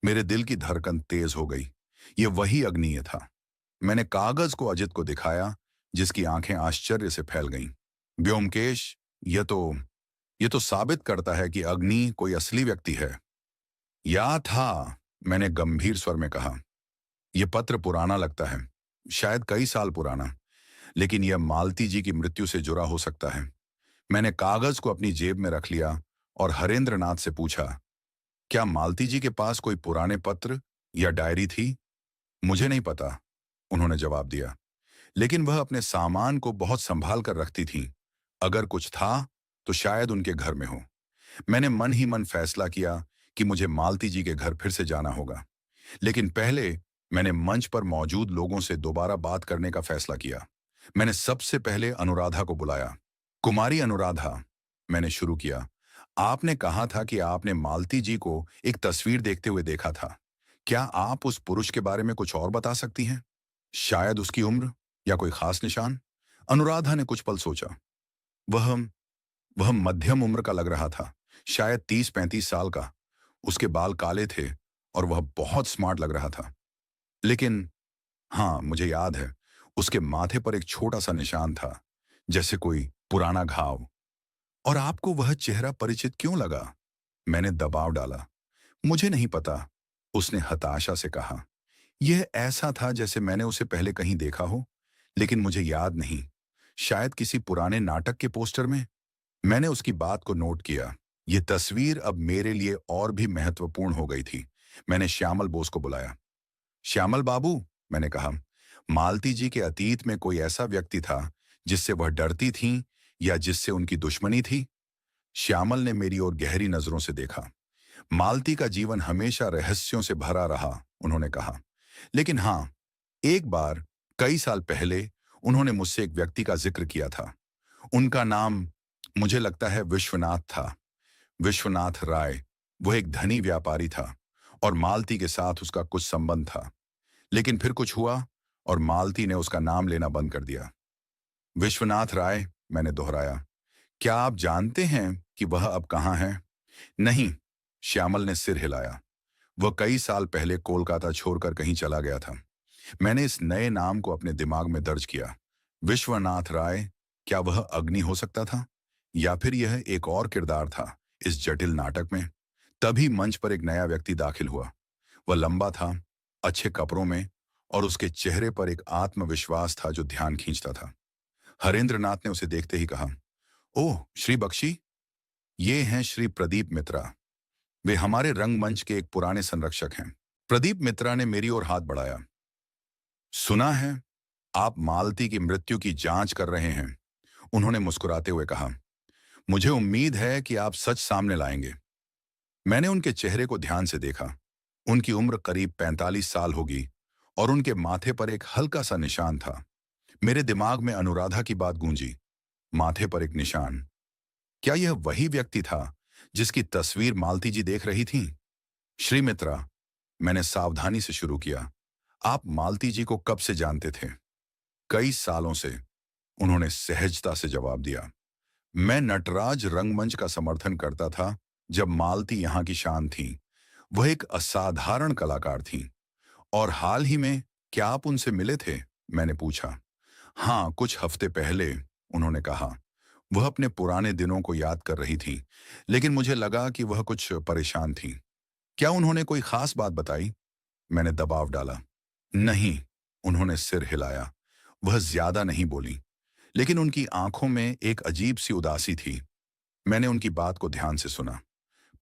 मेरे दिल की धड़कन तेज हो गई। ये वही अग्नि था। मैंने कागज को अजित को दिखाया, जिसकी आंखें आश्चर्य से फैल गईं। व्योमकेश, यह तो साबित करता है कि अग्नि कोई असली व्यक्ति है। या था, मैंने गंभीर स्वर में कहा। यह पत्र पुराना लगता है, शायद कई साल पुराना, लेकिन यह मालती जी की मृत्यु से जुड़ा हो सकता है। मैंने कागज को अपनी जेब में रख लिया और हरेंद्र नाथ से पूछा, क्या मालती जी के पास कोई पुराने पत्र या डायरी थी? मुझे नहीं पता, उन्होंने जवाब दिया। लेकिन वह अपने सामान को बहुत संभाल कर रखती थीं। अगर कुछ था तो शायद उनके घर में हो। मैंने मन ही मन फैसला किया कि मुझे मालती जी के घर फिर से जाना होगा। लेकिन पहले मैंने मंच पर मौजूद लोगों से दोबारा बात करने का फैसला किया। मैंने सबसे पहले अनुराधा को बुलाया। कुमारी अनुराधा, मैंने शुरू किया, आपने कहा था कि आपने मालती जी को एक तस्वीर देखते हुए देखा था। क्या आप उस पुरुष के बारे में कुछ और बता सकती हैं? शायद उसकी उम्र या कोई खास निशान? अनुराधा ने कुछ पल सोचा। वह वह मध्यम उम्र का लग रहा था, शायद 30-35 साल का। उसके बाल काले थे और वह बहुत स्मार्ट लग रहा था। लेकिन हाँ, मुझे याद है, उसके माथे पर एक छोटा सा निशान था, जैसे कोई पुराना घाव। और आपको वह चेहरा परिचित क्यों लगा? मैंने दबाव डाला। मुझे नहीं पता, उसने हताशा से कहा। यह ऐसा था जैसे मैंने उसे पहले कहीं देखा हो, लेकिन मुझे याद नहीं। शायद किसी पुराने नाटक के पोस्टर में। मैंने उसकी बात को नोट किया। यह तस्वीर अब मेरे लिए और भी महत्वपूर्ण हो गई थी। मैंने श्यामल बोस को बुलाया। श्यामल बाबू, मैंने कहा, मालती जी के अतीत में कोई ऐसा व्यक्ति था जिससे वह डरती थीं या जिससे उनकी दुश्मनी थी? श्यामल ने मेरी ओर गहरी नजरों से देखा। मालती का जीवन हमेशा रहस्यों से भरा रहा, उन्होंने कहा। लेकिन हाँ, एक बार कई साल पहले उन्होंने मुझसे एक व्यक्ति का जिक्र किया था। उनका नाम मुझे लगता है विश्वनाथ था। विश्वनाथ राय। वो एक धनी व्यापारी था और मालती के साथ उसका कुछ संबंध था। लेकिन फिर कुछ हुआ और मालती ने उसका नाम लेना बंद कर दिया। विश्वनाथ राय, मैंने दोहराया। क्या आप जानते हैं कि वह अब कहाँ है? नहीं, श्यामल ने सिर हिलाया। वह कई साल पहले कोलकाता छोड़कर कहीं चला गया था। मैंने इस नए नाम को अपने दिमाग में दर्ज किया। विश्वनाथ राय। क्या वह अग्नि हो सकता था? या फिर यह एक और किरदार था इस जटिल नाटक में? तभी मंच पर एक नया व्यक्ति दाखिल हुआ। वह लंबा था, अच्छे कपड़ों में, और उसके चेहरे पर एक आत्मविश्वास था जो ध्यान खींचता था। हरेंद्रनाथ ने उसे देखते ही कहा, ओह श्री बख्शी, ये हैं श्री प्रदीप मित्रा। वे हमारे रंगमंच के एक पुराने संरक्षक हैं। प्रदीप मित्रा ने मेरी ओर हाथ बढ़ाया। सुना है आप मालती की मृत्यु की जांच कर रहे हैं, उन्होंने मुस्कुराते हुए कहा। मुझे उम्मीद है कि आप सच सामने लाएंगे। मैंने उनके चेहरे को ध्यान से देखा। उनकी उम्र करीब 45 साल होगी और उनके माथे पर एक हल्का सा निशान था। मेरे दिमाग में अनुराधा की बात गूंजी। माथे पर एक निशान। क्या यह वही व्यक्ति था जिसकी तस्वीर मालती जी देख रही थीं? श्री मित्रा, मैंने सावधानी से शुरू किया, आप मालती जी को कब से जानते थे? कई सालों से, उन्होंने सहजता से जवाब दिया। मैं नटराज रंगमंच का समर्थन करता था जब मालती यहाँ की शान थी। वह एक असाधारण कलाकार थी। और हाल ही में क्या आप उनसे मिले थे? मैंने पूछा। हाँ, कुछ हफ्ते पहले, उन्होंने कहा। वह अपने पुराने दिनों को याद कर रही थी, लेकिन मुझे लगा कि वह कुछ परेशान थी। क्या उन्होंने कोई खास बात बताई? मैंने दबाव डाला। नहीं, उन्होंने सिर हिलाया। वह ज्यादा नहीं बोली, लेकिन उनकी आंखों में एक अजीब सी उदासी थी। मैंने उनकी बात को ध्यान से सुना।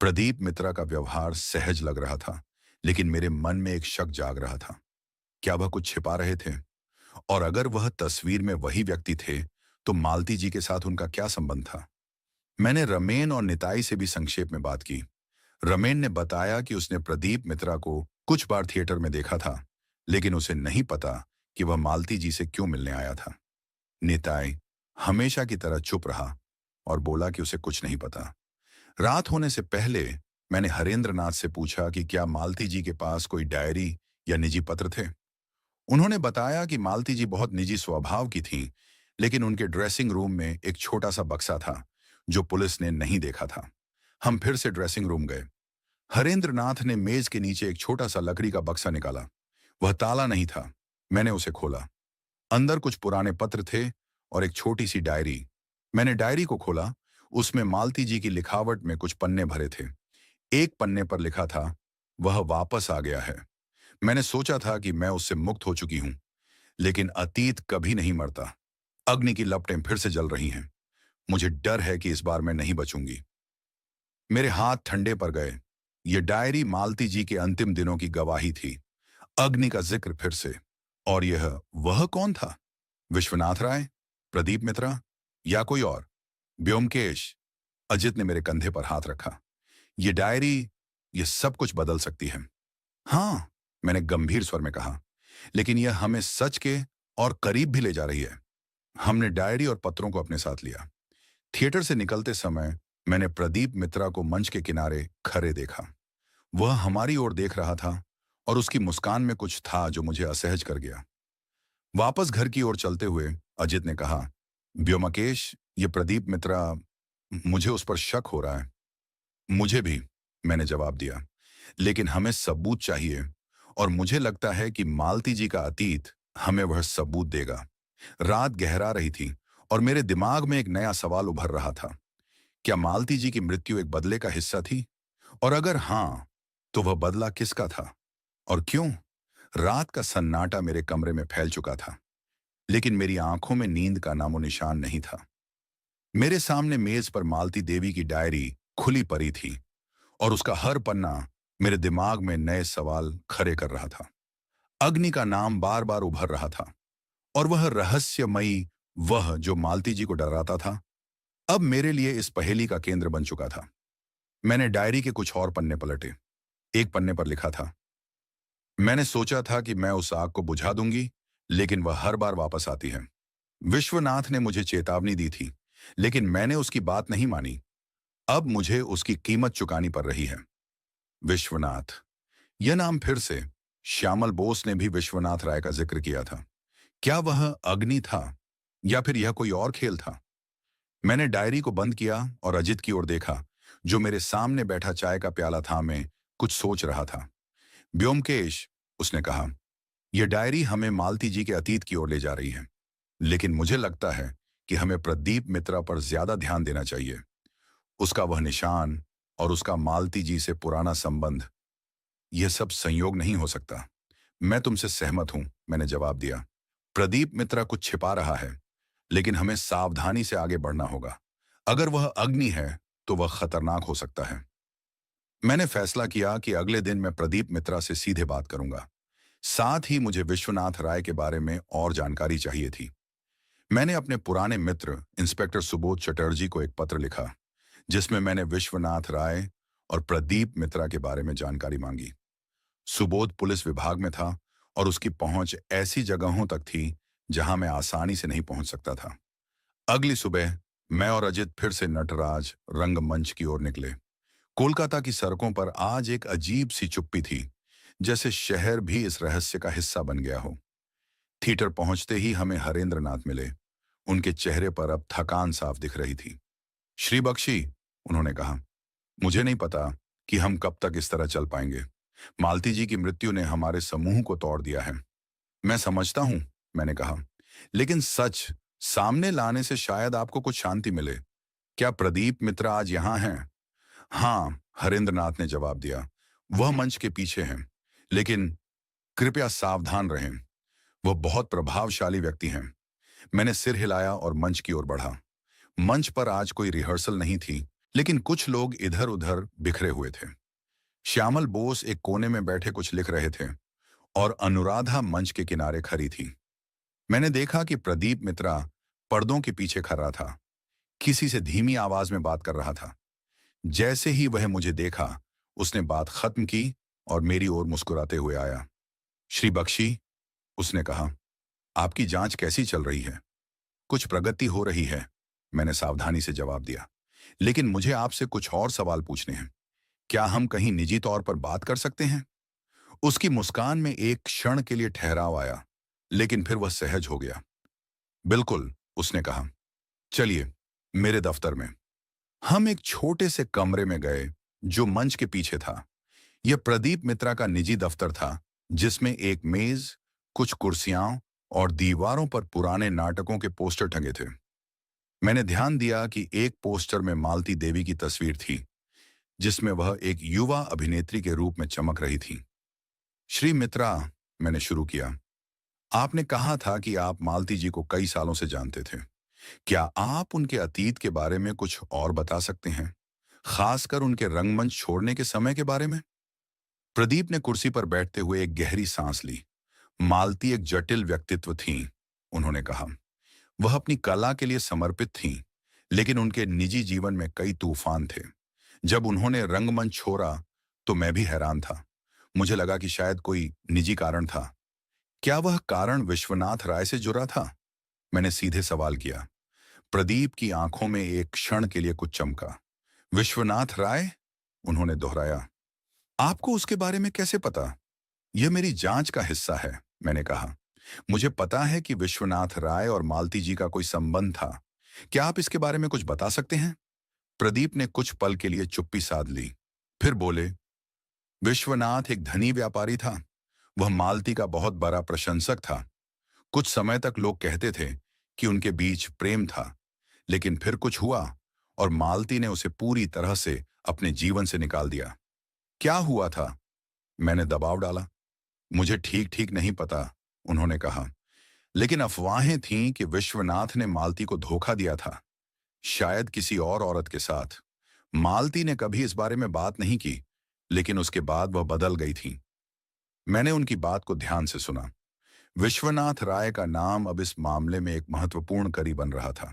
प्रदीप मित्रा का व्यवहार सहज लग रहा था, लेकिन मेरे मन में एक शक जाग रहा था। क्या वह कुछ छिपा रहे थे? और अगर वह तस्वीर में वही व्यक्ति थे, तो मालती जी के साथ उनका क्या संबंध था? मैंने रमेन और निताई से भी संक्षेप में बात की। रमेन ने बताया कि उसने प्रदीप मित्रा को कुछ बार थिएटर में देखा था, लेकिन उसे नहीं पता कि वह मालती जी से क्यों मिलने आया था। निताई हमेशा की तरह चुप रहा और बोला कि उसे कुछ नहीं पता। रात होने से पहले मैंने हरेंद्रनाथ से पूछा कि क्या मालती जी के पास कोई डायरी या निजी पत्र थे। उन्होंने बताया कि मालती जी बहुत निजी स्वभाव की थीं, लेकिन उनके ड्रेसिंग रूम में एक छोटा सा बक्सा था जो पुलिस ने नहीं देखा था। हम फिर से ड्रेसिंग रूम गए। हरेंद्रनाथ ने मेज के नीचे एक छोटा सा लकड़ी का बक्सा निकाला। वह ताला नहीं था। मैंने उसे खोला। अंदर कुछ पुराने पत्र थे और एक छोटी सी डायरी। मैंने डायरी को खोला। उसमें मालती जी की लिखावट में कुछ पन्ने भरे थे। एक पन्ने पर लिखा था, वह वापस आ गया है। मैंने सोचा था कि मैं उससे मुक्त हो चुकी हूं, लेकिन अतीत कभी नहीं मरता। अग्नि की लपटें फिर से जल रही हैं। मुझे डर है कि इस बार मैं नहीं बचूंगी। मेरे हाथ ठंडे पड़ गए। ये डायरी मालती जी के अंतिम दिनों की गवाही थी। अग्नि का जिक्र फिर से। और यह वह कौन था? विश्वनाथ राय, प्रदीप मित्रा, या कोई और? ब्योमकेश। अजित ने मेरे कंधे पर हाथ रखा। ये डायरी, ये सब कुछ बदल सकती है। हाँ, मैंने गंभीर स्वर में कहा, लेकिन यह हमें सच के और करीब भी ले जा रही है। हमने डायरी और पत्रों को अपने साथ लिया। थिएटर से निकलते समय मैंने प्रदीप मित्रा को मंच के किनारे खड़े देखा। वह हमारी ओर देख रहा था और उसकी मुस्कान में कुछ था जो मुझे असहज कर गया। वापस घर की ओर चलते हुए अजित ने कहा, व्योमकेश, ये प्रदीप मित्रा, मुझे उस पर शक हो रहा है। मुझे भी, मैंने जवाब दिया, लेकिन हमें सबूत चाहिए और मुझे लगता है कि मालती जी का अतीत हमें वह सबूत देगा। रात गहरा रही थी और मेरे दिमाग में एक नया सवाल उभर रहा था। क्या मालती जी की मृत्यु एक बदले का हिस्सा थी? और अगर हां, तो वह बदला किसका था और क्यों? रात का सन्नाटा मेरे कमरे में फैल चुका था, लेकिन मेरी आंखों में नींद का नामो निशान नहीं था। मेरे सामने मेज पर मालती देवी की डायरी खुली पड़ी थी और उसका हर पन्ना मेरे दिमाग में नए सवाल खड़े कर रहा था। अग्नि का नाम बार बार उभर रहा था और वह रहस्यमयी, वह जो मालती जी को डराता था, अब मेरे लिए इस पहेली का केंद्र बन चुका था। मैंने डायरी के कुछ और पन्ने पलटे। एक पन्ने पर लिखा था, मैंने सोचा था कि मैं उस आग को बुझा दूंगी, लेकिन वह हर बार वापस आती है। विश्वनाथ ने मुझे चेतावनी दी थी, लेकिन मैंने उसकी बात नहीं मानी। अब मुझे उसकी कीमत चुकानी पड़ रही है। विश्वनाथ, यह नाम फिर से श्यामल बोस ने भी विश्वनाथ राय का जिक्र किया था। क्या वह अग्नि था या फिर यह कोई और खेल था? मैंने डायरी को बंद किया और अजित की ओर देखा, जो मेरे सामने बैठा चाय का प्याला थामे कुछ सोच रहा था। ब्योमकेश, उसने कहा, यह डायरी हमें मालती जी के अतीत की ओर ले जा रही है, लेकिन मुझे लगता है कि हमें प्रदीप मित्रा पर ज्यादा ध्यान देना चाहिए। उसका वह निशान और उसका मालती जी से पुराना संबंध, यह सब संयोग नहीं हो सकता। मैं तुमसे सहमत हूं, मैंने जवाब दिया। प्रदीप मित्रा कुछ छिपा रहा है, लेकिन हमें सावधानी से आगे बढ़ना होगा। अगर वह अग्नि है तो वह खतरनाक हो सकता है। मैंने फैसला किया कि अगले दिन मैं प्रदीप मित्रा से सीधे बात करूंगा। साथ ही मुझे विश्वनाथ राय के बारे में और जानकारी चाहिए थी। मैंने अपने पुराने मित्र इंस्पेक्टर सुबोध चटर्जी को एक पत्र लिखा, जिसमें मैंने विश्वनाथ राय और प्रदीप मित्रा के बारे में जानकारी मांगी। सुबोध पुलिस विभाग में था और उसकी पहुंच ऐसी जगहों तक थी जहां मैं आसानी से नहीं पहुंच सकता था। अगली सुबह मैं और अजित फिर से नटराज रंगमंच की ओर निकले। कोलकाता की सड़कों पर आज एक अजीब सी चुप्पी थी, जैसे शहर भी इस रहस्य का हिस्सा बन गया हो। थिएटर पहुंचते ही हमें हरेंद्र नाथ मिले। उनके चेहरे पर अब थकान साफ दिख रही थी। श्री बख्शी, उन्होंने कहा, मुझे नहीं पता कि हम कब तक इस तरह चल पाएंगे। मालती जी की मृत्यु ने हमारे समूह को तोड़ दिया है। मैं समझता हूं, मैंने कहा, लेकिन सच सामने लाने से शायद आपको कुछ शांति मिले। क्या प्रदीप मित्रा आज यहां हैं? हाँ, हरेंद्र नाथ ने जवाब दिया, वह मंच के पीछे हैं, लेकिन कृपया सावधान रहें। वह बहुत प्रभावशाली व्यक्ति हैं। मैंने सिर हिलाया और मंच की ओर बढ़ा। मंच पर आज कोई रिहर्सल नहीं थी, लेकिन कुछ लोग इधर उधर बिखरे हुए थे। श्यामल बोस एक कोने में बैठे कुछ लिख रहे थे और अनुराधा मंच के किनारे खड़ी थी। मैंने देखा कि प्रदीप मित्रा पर्दों के पीछे खड़ा था, किसी से धीमी आवाज में बात कर रहा था। जैसे ही वह मुझे देखा, उसने बात खत्म की और मेरी ओर मुस्कुराते हुए आया। श्री बख्शी, उसने कहा, आपकी जांच कैसी चल रही है? कुछ प्रगति हो रही है, मैंने सावधानी से जवाब दिया, लेकिन मुझे आपसे कुछ और सवाल पूछने हैं। क्या हम कहीं निजी तौर पर बात कर सकते हैं? उसकी मुस्कान में एक क्षण के लिए ठहराव आया, लेकिन फिर वह सहज हो गया। बिल्कुल, उसने कहा, चलिए मेरे दफ्तर में। हम एक छोटे से कमरे में गए जो मंच के पीछे था। यह प्रदीप मित्रा का निजी दफ्तर था, जिसमें एक मेज, कुछ कुर्सियां और दीवारों पर पुराने नाटकों के पोस्टर टंगे थे। मैंने ध्यान दिया कि एक पोस्टर में मालती देवी की तस्वीर थी, जिसमें वह एक युवा अभिनेत्री के रूप में चमक रही थी। श्री मित्रा, मैंने शुरू किया, आपने कहा था कि आप मालती जी को कई सालों से जानते थे। क्या आप उनके अतीत के बारे में कुछ और बता सकते हैं, खासकर उनके रंगमंच छोड़ने के समय के बारे में? प्रदीप ने कुर्सी पर बैठते हुए एक गहरी सांस ली। मालती एक जटिल व्यक्तित्व थीं, उन्होंने कहा। वह अपनी कला के लिए समर्पित थीं, लेकिन उनके निजी जीवन में कई तूफान थे। जब उन्होंने रंगमंच छोड़ा तो मैं भी हैरान था। मुझे लगा कि शायद कोई निजी कारण था। क्या वह कारण विश्वनाथ राय से जुड़ा था? मैंने सीधे सवाल किया। प्रदीप की आंखों में एक क्षण के लिए कुछ चमका। विश्वनाथ राय? उन्होंने दोहराया। आपको उसके बारे में कैसे पता? यह मेरी जांच का हिस्सा है, मैंने कहा। मुझे पता है कि विश्वनाथ राय और मालती जी का कोई संबंध था। क्या आप इसके बारे में कुछ बता सकते हैं? प्रदीप ने कुछ पल के लिए चुप्पी साध ली, फिर बोले, विश्वनाथ एक धनी व्यापारी था। वह मालती का बहुत बड़ा प्रशंसक था। कुछ समय तक लोग कहते थे कि उनके बीच प्रेम था, लेकिन फिर कुछ हुआ और मालती ने उसे पूरी तरह से अपने जीवन से निकाल दिया। क्या हुआ था? मैंने दबाव डाला। मुझे ठीक ठीक नहीं पता, उन्होंने कहा, लेकिन अफवाहें थीं कि विश्वनाथ ने मालती को धोखा दिया था, शायद किसी और औरत के साथ। मालती ने कभी इस बारे में बात नहीं की, लेकिन उसके बाद वह बदल गई थी। मैंने उनकी बात को ध्यान से सुना। विश्वनाथ राय का नाम अब इस मामले में एक महत्वपूर्ण कड़ी बन रहा था,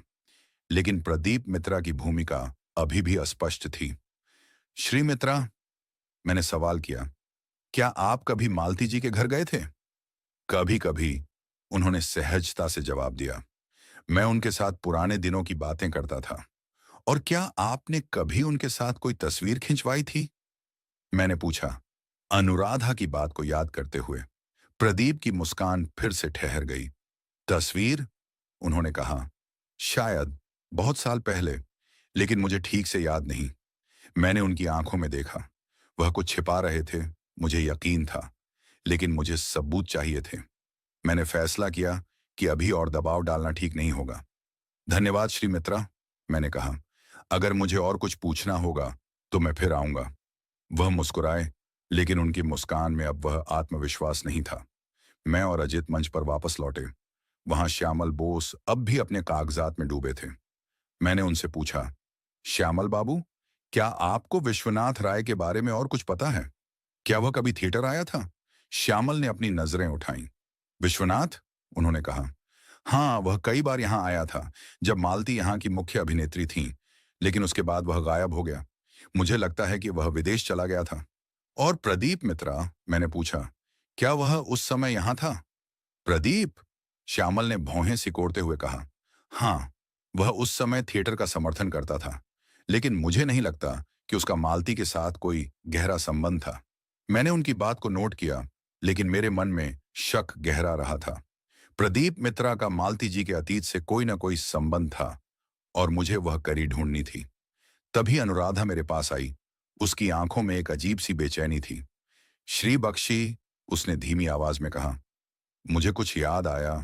लेकिन प्रदीप मित्रा की भूमिका अभी भी अस्पष्ट थी। श्री मित्रा, मैंने सवाल किया, क्या आप कभी मालती जी के घर गए थे? कभी कभी, उन्होंने सहजता से जवाब दिया। मैं उनके साथ पुराने दिनों की बातें करता था। और क्या आपने कभी उनके साथ कोई तस्वीर खिंचवाई थी? मैंने पूछा, अनुराधा की बात को याद करते हुए। प्रदीप की मुस्कान फिर से ठहर गई। तस्वीर? उन्होंने कहा, शायद बहुत साल पहले, लेकिन मुझे ठीक से याद नहीं। मैंने उनकी आंखों में देखा। वह कुछ छिपा रहे थे, मुझे यकीन था, लेकिन मुझे सबूत चाहिए थे। मैंने फैसला किया कि अभी और दबाव डालना ठीक नहीं होगा। धन्यवाद श्री मित्रा, मैंने कहा। अगर मुझे और कुछ पूछना होगा तो मैं फिर आऊंगा। वह मुस्कुराए, लेकिन उनकी मुस्कान में अब वह आत्मविश्वास नहीं था। मैं और अजित मंच पर वापस लौटे। वहां श्यामल बोस अब भी अपने कागजात में डूबे थे। मैंने उनसे पूछा, श्यामल बाबू, क्या आपको विश्वनाथ राय के बारे में और कुछ पता है? क्या वह कभी थिएटर आया था? श्यामल ने अपनी नजरें उठाईं। विश्वनाथ? उन्होंने कहा। हाँ, वह कई बार यहाँ आया था, जब मालती यहाँ की मुख्य अभिनेत्री थीं, लेकिन उसके बाद वह गायब हो गया। मुझे लगता है कि वह विदेश चला गया था। और प्रदीप मित्रा? मैंने पूछा, क्या वह उस समय यहाँ था? प्रदीप? श्यामल ने भौहें सिकोड़ते हुए कहा। हाँ, वह उस समय थिएटर का समर्थन करता था, लेकिन मुझे नहीं लगता कि उसका मालती के साथ कोई गहरा संबंध था। मैंने उनकी बात को नोट किया, लेकिन मेरे मन में शक गहरा रहा था। प्रदीप मित्रा का मालती जी के अतीत से कोई ना कोई संबंध था, और मुझे वह कड़ी ढूंढनी थी। तभी अनुराधा मेरे पास आई। उसकी आंखों में एक अजीब सी बेचैनी थी। श्री बख्शी, उसने धीमी आवाज में कहा, मुझे कुछ याद आया।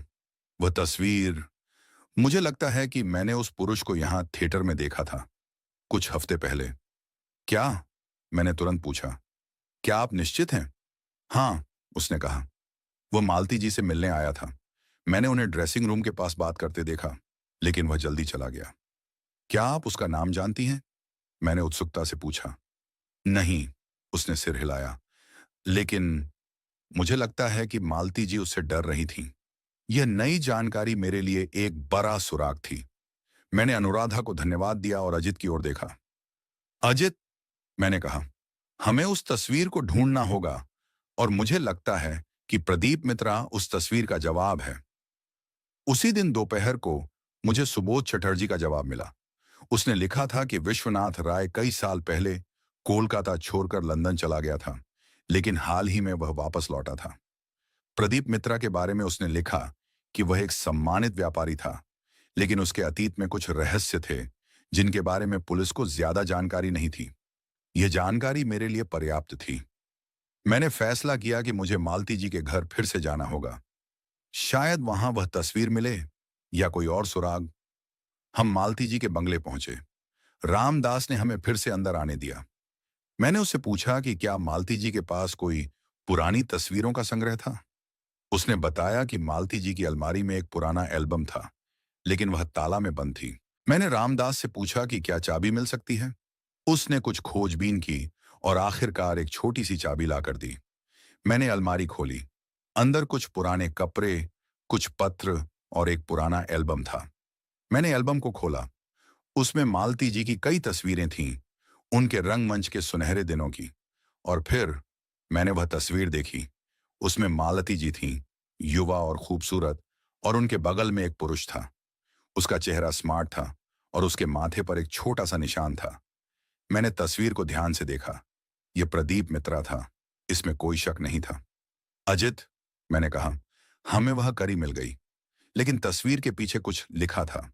वह तस्वीर। मुझे लगता है कि मैंने उस पुरुष को यहां थिएटर में देखा था, कुछ हफ्ते पहले। क्या? मैंने तुरंत पूछा। क्या आप निश्चित हैं? हाँ, उसने कहा। वह मालती जी से मिलने आया था। मैंने उन्हें ड्रेसिंग रूम के पास बात करते देखा, लेकिन वह जल्दी चला गया। क्या आप उसका नाम जानती हैं? मैंने उत्सुकता से पूछा। नहीं, उसने सिर हिलाया। लेकिन मुझे लगता है कि मालती जी उससे डर रही थीं। यह नई जानकारी मेरे लिए एक बड़ा सुराग थी। मैंने अनुराधा को धन्यवाद दिया और अजित की ओर देखा। अजित, मैंने कहा, हमें उस तस्वीर को ढूंढना होगा, और मुझे लगता है कि प्रदीप मित्रा उस तस्वीर का जवाब है। उसी दिन दोपहर को मुझे सुबोध चटर्जी का जवाब मिला। उसने लिखा था कि विश्वनाथ राय कई साल पहले कोलकाता छोड़कर लंदन चला गया था, लेकिन हाल ही में वह वापस लौटा था। प्रदीप मित्रा के बारे में उसने लिखा कि वह एक सम्मानित व्यापारी था, लेकिन उसके अतीत में कुछ रहस्य थे, जिनके बारे में पुलिस को ज्यादा जानकारी नहीं थी। यह जानकारी मेरे लिए पर्याप्त थी। मैंने फैसला किया कि मुझे मालती जी के घर फिर से जाना होगा। शायद वहां वह तस्वीर मिले, या कोई और सुराग। हम मालती जी के बंगले पहुंचे। रामदास ने हमें फिर से अंदर आने दिया। मैंने उससे पूछा कि क्या मालती जी के पास कोई पुरानी तस्वीरों का संग्रह था। उसने बताया कि मालती जी की अलमारी में एक पुराना एल्बम था, लेकिन वह ताला में बंद थी। मैंने रामदास से पूछा कि क्या चाबी मिल सकती है। उसने कुछ खोजबीन की और आखिरकार एक छोटी सी चाबी लाकर दी। मैंने अलमारी खोली। अंदर कुछ पुराने कपड़े, कुछ पत्र और एक पुराना एल्बम था। मैंने एल्बम को खोला। उसमें मालती जी की कई तस्वीरें थीं, उनके रंगमंच के सुनहरे दिनों की। और फिर मैंने वह तस्वीर देखी। उसमें मालती जी थीं, युवा और खूबसूरत, और उनके बगल में एक पुरुष था। उसका चेहरा स्मार्ट था, और उसके माथे पर एक छोटा सा निशान था। मैंने तस्वीर को ध्यान से देखा। यह प्रदीप मित्रा था, इसमें कोई शक नहीं था। अजित, मैंने कहा, हमें वह कड़ी मिल गई, लेकिन तस्वीर के पीछे कुछ लिखा था।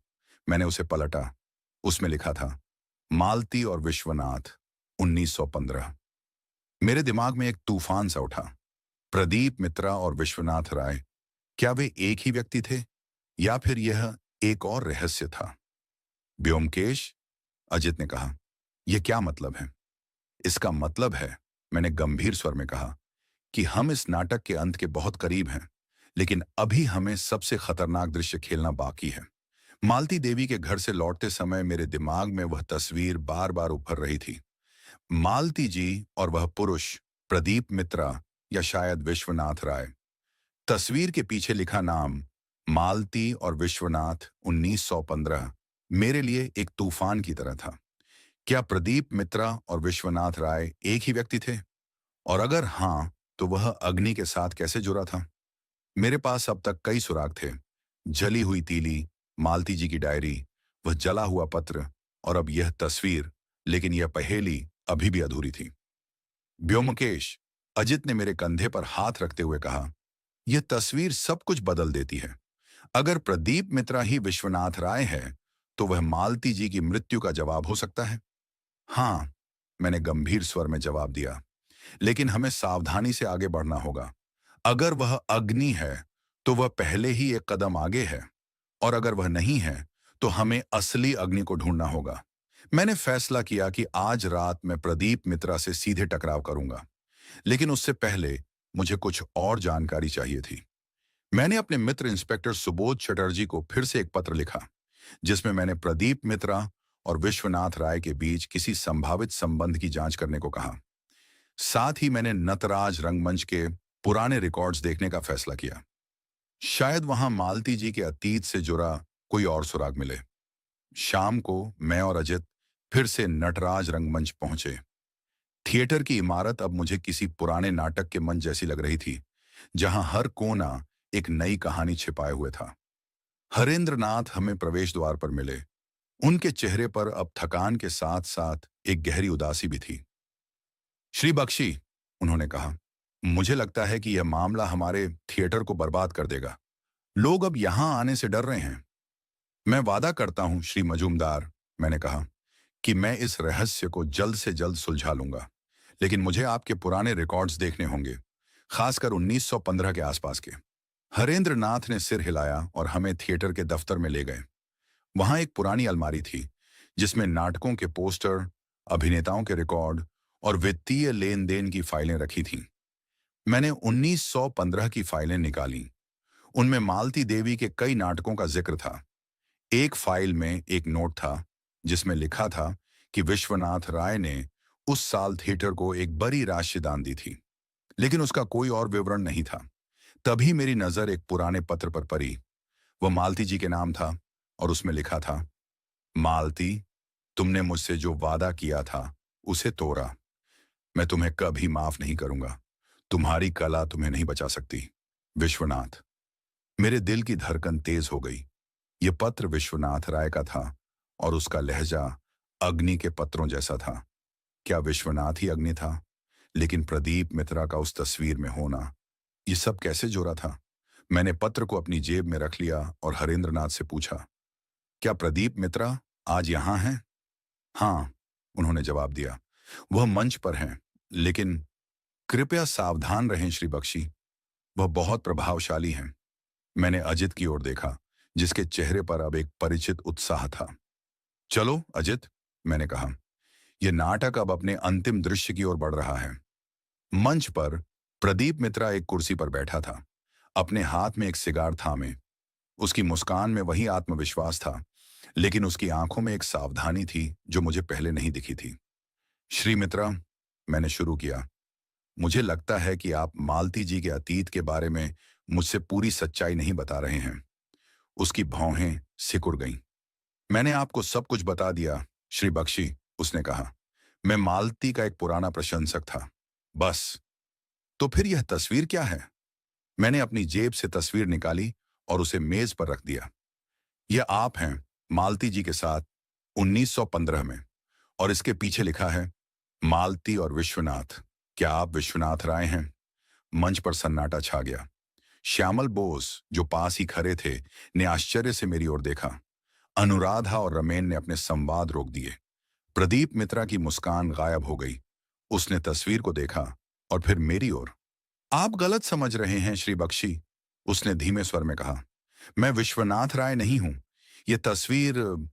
मैंने उसे पलटा। उसमें लिखा था, मालती और विश्वनाथ, 1915। मेरे दिमाग में एक तूफान सा उठा। प्रदीप मित्रा और विश्वनाथ राय, क्या वे एक ही व्यक्ति थे, या फिर यह एक और रहस्य था? ब्योमकेश, अजित ने कहा, यह क्या मतलब है? इसका मतलब है, मैंने गंभीर स्वर में कहा, कि हम इस नाटक के अंत के बहुत करीब हैं, लेकिन अभी हमें सबसे खतरनाक दृश्य खेलना बाकी है। मालती देवी के घर से लौटते समय मेरे दिमाग में वह तस्वीर बार बार उभर रही थी। मालती जी और वह पुरुष, प्रदीप मित्रा या शायद विश्वनाथ राय। तस्वीर के पीछे लिखा नाम, मालती और विश्वनाथ 1915, मेरे लिए एक तूफान की तरह था। क्या प्रदीप मित्रा और विश्वनाथ राय एक ही व्यक्ति थे? और अगर हाँ, तो वह अग्नि के साथ कैसे जुड़ा था? मेरे पास अब तक कई सुराग थे। जली हुई तीली, मालती जी की डायरी, वह जला हुआ पत्र और अब यह तस्वीर, लेकिन यह पहेली अभी भी अधूरी थी। व्योमकेश, अजित ने मेरे कंधे पर हाथ रखते हुए कहा, यह तस्वीर सब कुछ बदल देती है। अगर प्रदीप मित्रा ही विश्वनाथ राय है, तो वह मालती जी की मृत्यु का जवाब हो सकता है। हाँ, मैंने गंभीर स्वर में जवाब दिया, लेकिन हमें सावधानी से आगे बढ़ना होगा। अगर वह अग्नि है, तो वह पहले ही एक कदम आगे है, और अगर वह नहीं है, तो हमें असली अग्नि को ढूंढना होगा। मैंने फैसला किया कि आज रात मैं प्रदीप मित्रा से सीधे टकराव करूंगा, लेकिन उससे पहले मुझे कुछ और जानकारी चाहिए थी। मैंने अपने मित्र इंस्पेक्टर सुबोध चटर्जी को फिर से एक पत्र लिखा, जिसमें मैंने प्रदीप मित्रा और विश्वनाथ राय के बीच किसी संभावित संबंध की जांच करने को कहा। साथ ही मैंने नटराज रंगमंच के पुराने रिकॉर्ड्स देखने का फैसला किया। शायद वहां मालती जी के अतीत से जुड़ा कोई और सुराग मिले। शाम को मैं और अजित फिर से नटराज रंगमंच पहुंचे। थिएटर की इमारत अब मुझे किसी पुराने नाटक के मंच जैसी लग रही थी, जहां हर कोना एक नई कहानी छिपाए हुए था। हरेंद्र नाथ हमें प्रवेश द्वार पर मिले। उनके चेहरे पर अब थकान के साथ साथ एक गहरी उदासी भी थी। श्री बख्शी, उन्होंने कहा, मुझे लगता है कि यह मामला हमारे थिएटर को बर्बाद कर देगा। लोग अब यहां आने से डर रहे हैं। मैं वादा करता हूं श्री मजूमदार, मैंने कहा, कि मैं इस रहस्य को जल्द से जल्द सुलझा लूंगा, लेकिन मुझे आपके पुराने रिकॉर्ड्स देखने होंगे, खासकर 1915 के आसपास के। हरेंद्र नाथ ने सिर हिलाया और हमें थिएटर के दफ्तर में ले गए। वहां एक पुरानी अलमारी थी, जिसमें नाटकों के पोस्टर, अभिनेताओं के रिकॉर्ड और वित्तीय लेन देन की फाइलें रखी थीं। मैंने 1915 की फाइलें निकाली। उनमें मालती देवी के कई नाटकों का जिक्र था। एक फाइल में एक नोट था, जिसमें लिखा था कि विश्वनाथ राय ने उस साल थिएटर को एक बड़ी राशि दान दी थी, लेकिन उसका कोई और विवरण नहीं था। तभी मेरी नजर एक पुराने पत्र पर पड़ी। वह मालती जी के नाम था और उसमें लिखा था, मालती, तुमने मुझसे जो वादा किया था उसे तोड़ा। मैं तुम्हें कभी माफ नहीं करूंगा। तुम्हारी कला तुम्हें नहीं बचा सकती। विश्वनाथ। मेरे दिल की धड़कन तेज हो गई। यह पत्र विश्वनाथ राय का था और उसका लहजा अग्नि के पत्रों जैसा था। क्या विश्वनाथ ही अग्नि था? लेकिन प्रदीप मित्रा का उस तस्वीर में होना, ये सब कैसे जोड़ा था? मैंने पत्र को अपनी जेब में रख लिया और हरेंद्र नाथ से पूछा, क्या प्रदीप मित्रा आज यहां हैं? हाँ, उन्होंने जवाब दिया, वह मंच पर हैं, लेकिन कृपया सावधान रहें श्री बख्शी, वह बहुत प्रभावशाली हैं। मैंने अजित की ओर देखा, जिसके चेहरे पर अब एक परिचित उत्साह था। चलो अजित, मैंने कहा, यह नाटक अब अपने अंतिम दृश्य की ओर बढ़ रहा है। मंच पर प्रदीप मित्रा एक कुर्सी पर बैठा था, अपने हाथ में एक सिगार थामे। उसकी मुस्कान में वही आत्मविश्वास था, लेकिन उसकी आंखों में एक सावधानी थी जो मुझे पहले नहीं दिखी थी। श्री मित्रा, मैंने शुरू किया, मुझे लगता है कि आप मालती जी के अतीत के बारे में मुझसे पूरी सच्चाई नहीं बता रहे हैं। उसकी भौहें सिकुड़ गईं। मैंने आपको सब कुछ बता दिया श्री बख्शी, उसने कहा। मैं मालती का एक पुराना प्रशंसक था, बस। तो फिर यह तस्वीर क्या है? मैंने अपनी जेब से तस्वीर निकाली और उसे मेज पर रख दिया। यह आप हैं मालती जी के साथ 1915 में, और इसके पीछे लिखा है, मालती और विश्वनाथ। क्या आप विश्वनाथ राय हैं? मंच पर सन्नाटा छा गया। श्यामल बोस, जो पास ही खड़े थे, ने आश्चर्य से मेरी ओर देखा। अनुराधा और रमेन ने अपने संवाद रोक दिए। प्रदीप मित्रा की मुस्कान गायब हो गई। उसने तस्वीर को देखा और फिर मेरी ओर। आप गलत समझ रहे हैं श्री बख्शी, उसने धीमे स्वर में कहा। मैं विश्वनाथ राय नहीं हूं। ये तस्वीर,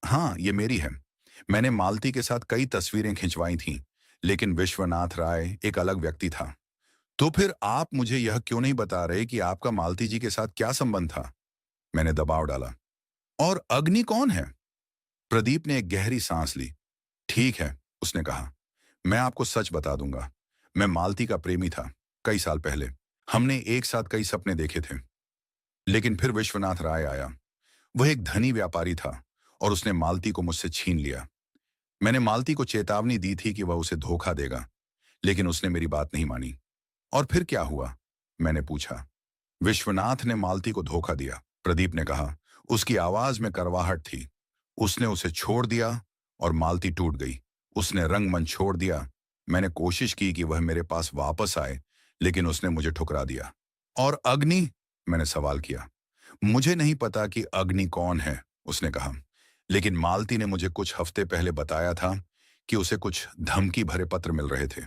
हाँ, ये मेरी है। मैंने मालती के साथ कई तस्वीरें खिंचवाई थीं, लेकिन विश्वनाथ राय एक अलग व्यक्ति था। तो फिर आप मुझे यह क्यों नहीं बता रहे कि आपका मालती जी के साथ क्या संबंध था? मैंने दबाव डाला। और अग्नि कौन है? प्रदीप ने एक गहरी सांस ली। ठीक है, उसने कहा, मैं आपको सच बता दूंगा। मैं मालती का प्रेमी था, कई साल पहले। हमने एक साथ कई सपने देखे थे। लेकिन फिर विश्वनाथ राय आया। वह एक धनी व्यापारी था और उसने मालती को मुझसे छीन लिया। मैंने मालती को चेतावनी दी थी कि वह उसे धोखा देगा, लेकिन उसने मेरी बात नहीं मानी। और फिर क्या हुआ? मैंने पूछा। विश्वनाथ ने मालती को धोखा दिया, प्रदीप ने कहा। उसकी आवाज में करवाहट थी। उसने उसे छोड़ दिया और मालती टूट गई। उसने रंगमंच छोड़ दिया। मैंने कोशिश की कि वह मेरे पास वापस आए, लेकिन उसने मुझे ठुकरा दिया। और अग्नि? मैंने सवाल किया। मुझे नहीं पता कि अग्नि कौन है, उसने कहा। लेकिन मालती ने मुझे कुछ हफ्ते पहले बताया था कि उसे कुछ धमकी भरे पत्र मिल रहे थे।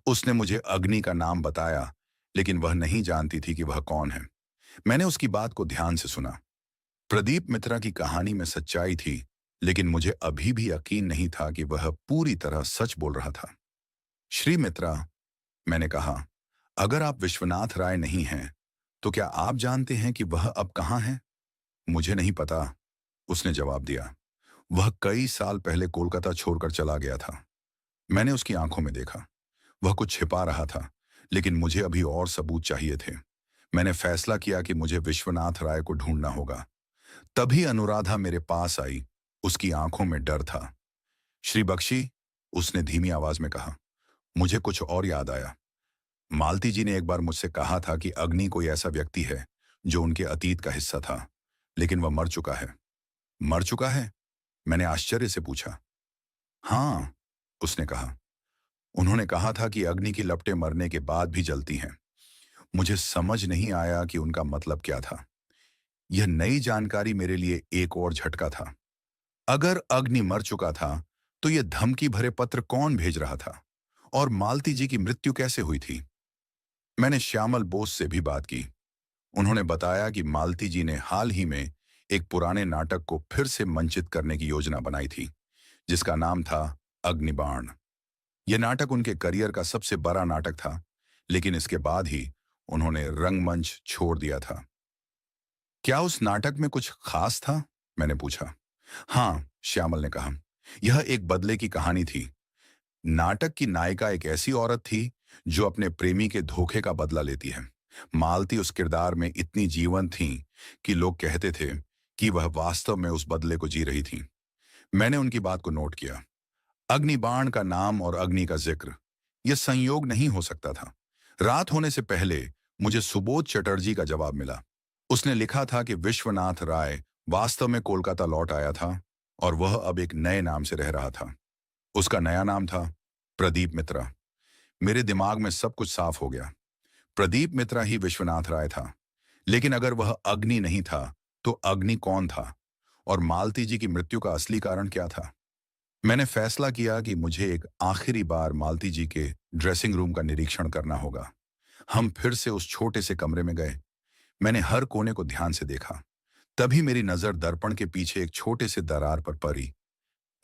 उसने मुझे अग्नि का नाम बताया, लेकिन वह नहीं जानती थी कि वह कौन है। मैंने उसकी बात को ध्यान से सुना। प्रदीप मित्रा की कहानी में सच्चाई थी, लेकिन मुझे अभी भी यकीन नहीं था कि वह पूरी तरह सच बोल रहा था। श्री मित्रा, मैंने कहा, अगर आप विश्वनाथ राय नहीं हैं, तो क्या आप जानते हैं कि वह अब कहाँ है? मुझे नहीं पता, उसने जवाब दिया। वह कई साल पहले कोलकाता छोड़कर चला गया था। मैंने उसकी आंखों में देखा। वह कुछ छिपा रहा था, लेकिन मुझे अभी और सबूत चाहिए थे। मैंने फैसला किया कि मुझे विश्वनाथ राय को ढूंढना होगा। तभी अनुराधा मेरे पास आई। उसकी आंखों में डर था। श्री बख्शी, उसने धीमी आवाज में कहा। मुझे कुछ और याद आया। मालती जी ने एक बार मुझसे कहा था कि अग्नि कोई ऐसा व्यक्ति है जो उनके अतीत का हिस्सा था, लेकिन वह मर चुका है। मर चुका है? मैंने आश्चर्य से पूछा। हाँ, उसने कहा। उन्होंने कहा था कि अग्नि की लपटें मरने के बाद भी जलती हैं। मुझे समझ नहीं आया कि उनका मतलब क्या था। यह नई जानकारी मेरे लिए एक और झटका था। अगर अग्नि मर चुका था, तो यह धमकी भरे पत्र कौन भेज रहा था? और मालती जी की मृत्यु कैसे हुई थी? मैंने श्यामल बोस से भी बात की। उन्होंने बताया कि मालती जी ने हाल ही में एक पुराने नाटक को फिर से मंचित करने की योजना बनाई थी, जिसका नाम था अग्निबाण। यह नाटक उनके करियर का सबसे बड़ा नाटक था, लेकिन इसके बाद ही उन्होंने रंगमंच छोड़ दिया था। क्या उस नाटक में कुछ खास था? मैंने पूछा। हाँ, श्यामल ने कहा। यह एक बदले की कहानी थी। नाटक की नायिका एक ऐसी औरत थी जो अपने प्रेमी के धोखे का बदला लेती है। मालती उस किरदार में इतनी जीवंत थी कि लोग कहते थे कि वह वास्तव में उस बदले को जी रही थी। मैंने उनकी बात को नोट किया। अग्निबाण का नाम और अग्नि का जिक्र, यह संयोग नहीं हो सकता था। रात होने से पहले मुझे सुबोध चटर्जी का जवाब मिला। उसने लिखा था कि विश्वनाथ राय वास्तव में कोलकाता लौट आया था और वह अब एक नए नाम से रह रहा था। उसका नया नाम था प्रदीप मित्रा। मेरे दिमाग में सब कुछ साफ हो गया। प्रदीप मित्रा ही विश्वनाथ राय था। लेकिन अगर वह अग्नि नहीं था, तो अग्नि कौन था? और मालती जी की मृत्यु का असली कारण क्या था? मैंने फैसला किया कि मुझे एक आखिरी बार मालती जी के ड्रेसिंग रूम का निरीक्षण करना होगा। हम फिर से उस छोटे से कमरे में गए। मैंने हर कोने को ध्यान से देखा। तभी मेरी नजर दर्पण के पीछे एक छोटे से दरार पर पड़ी।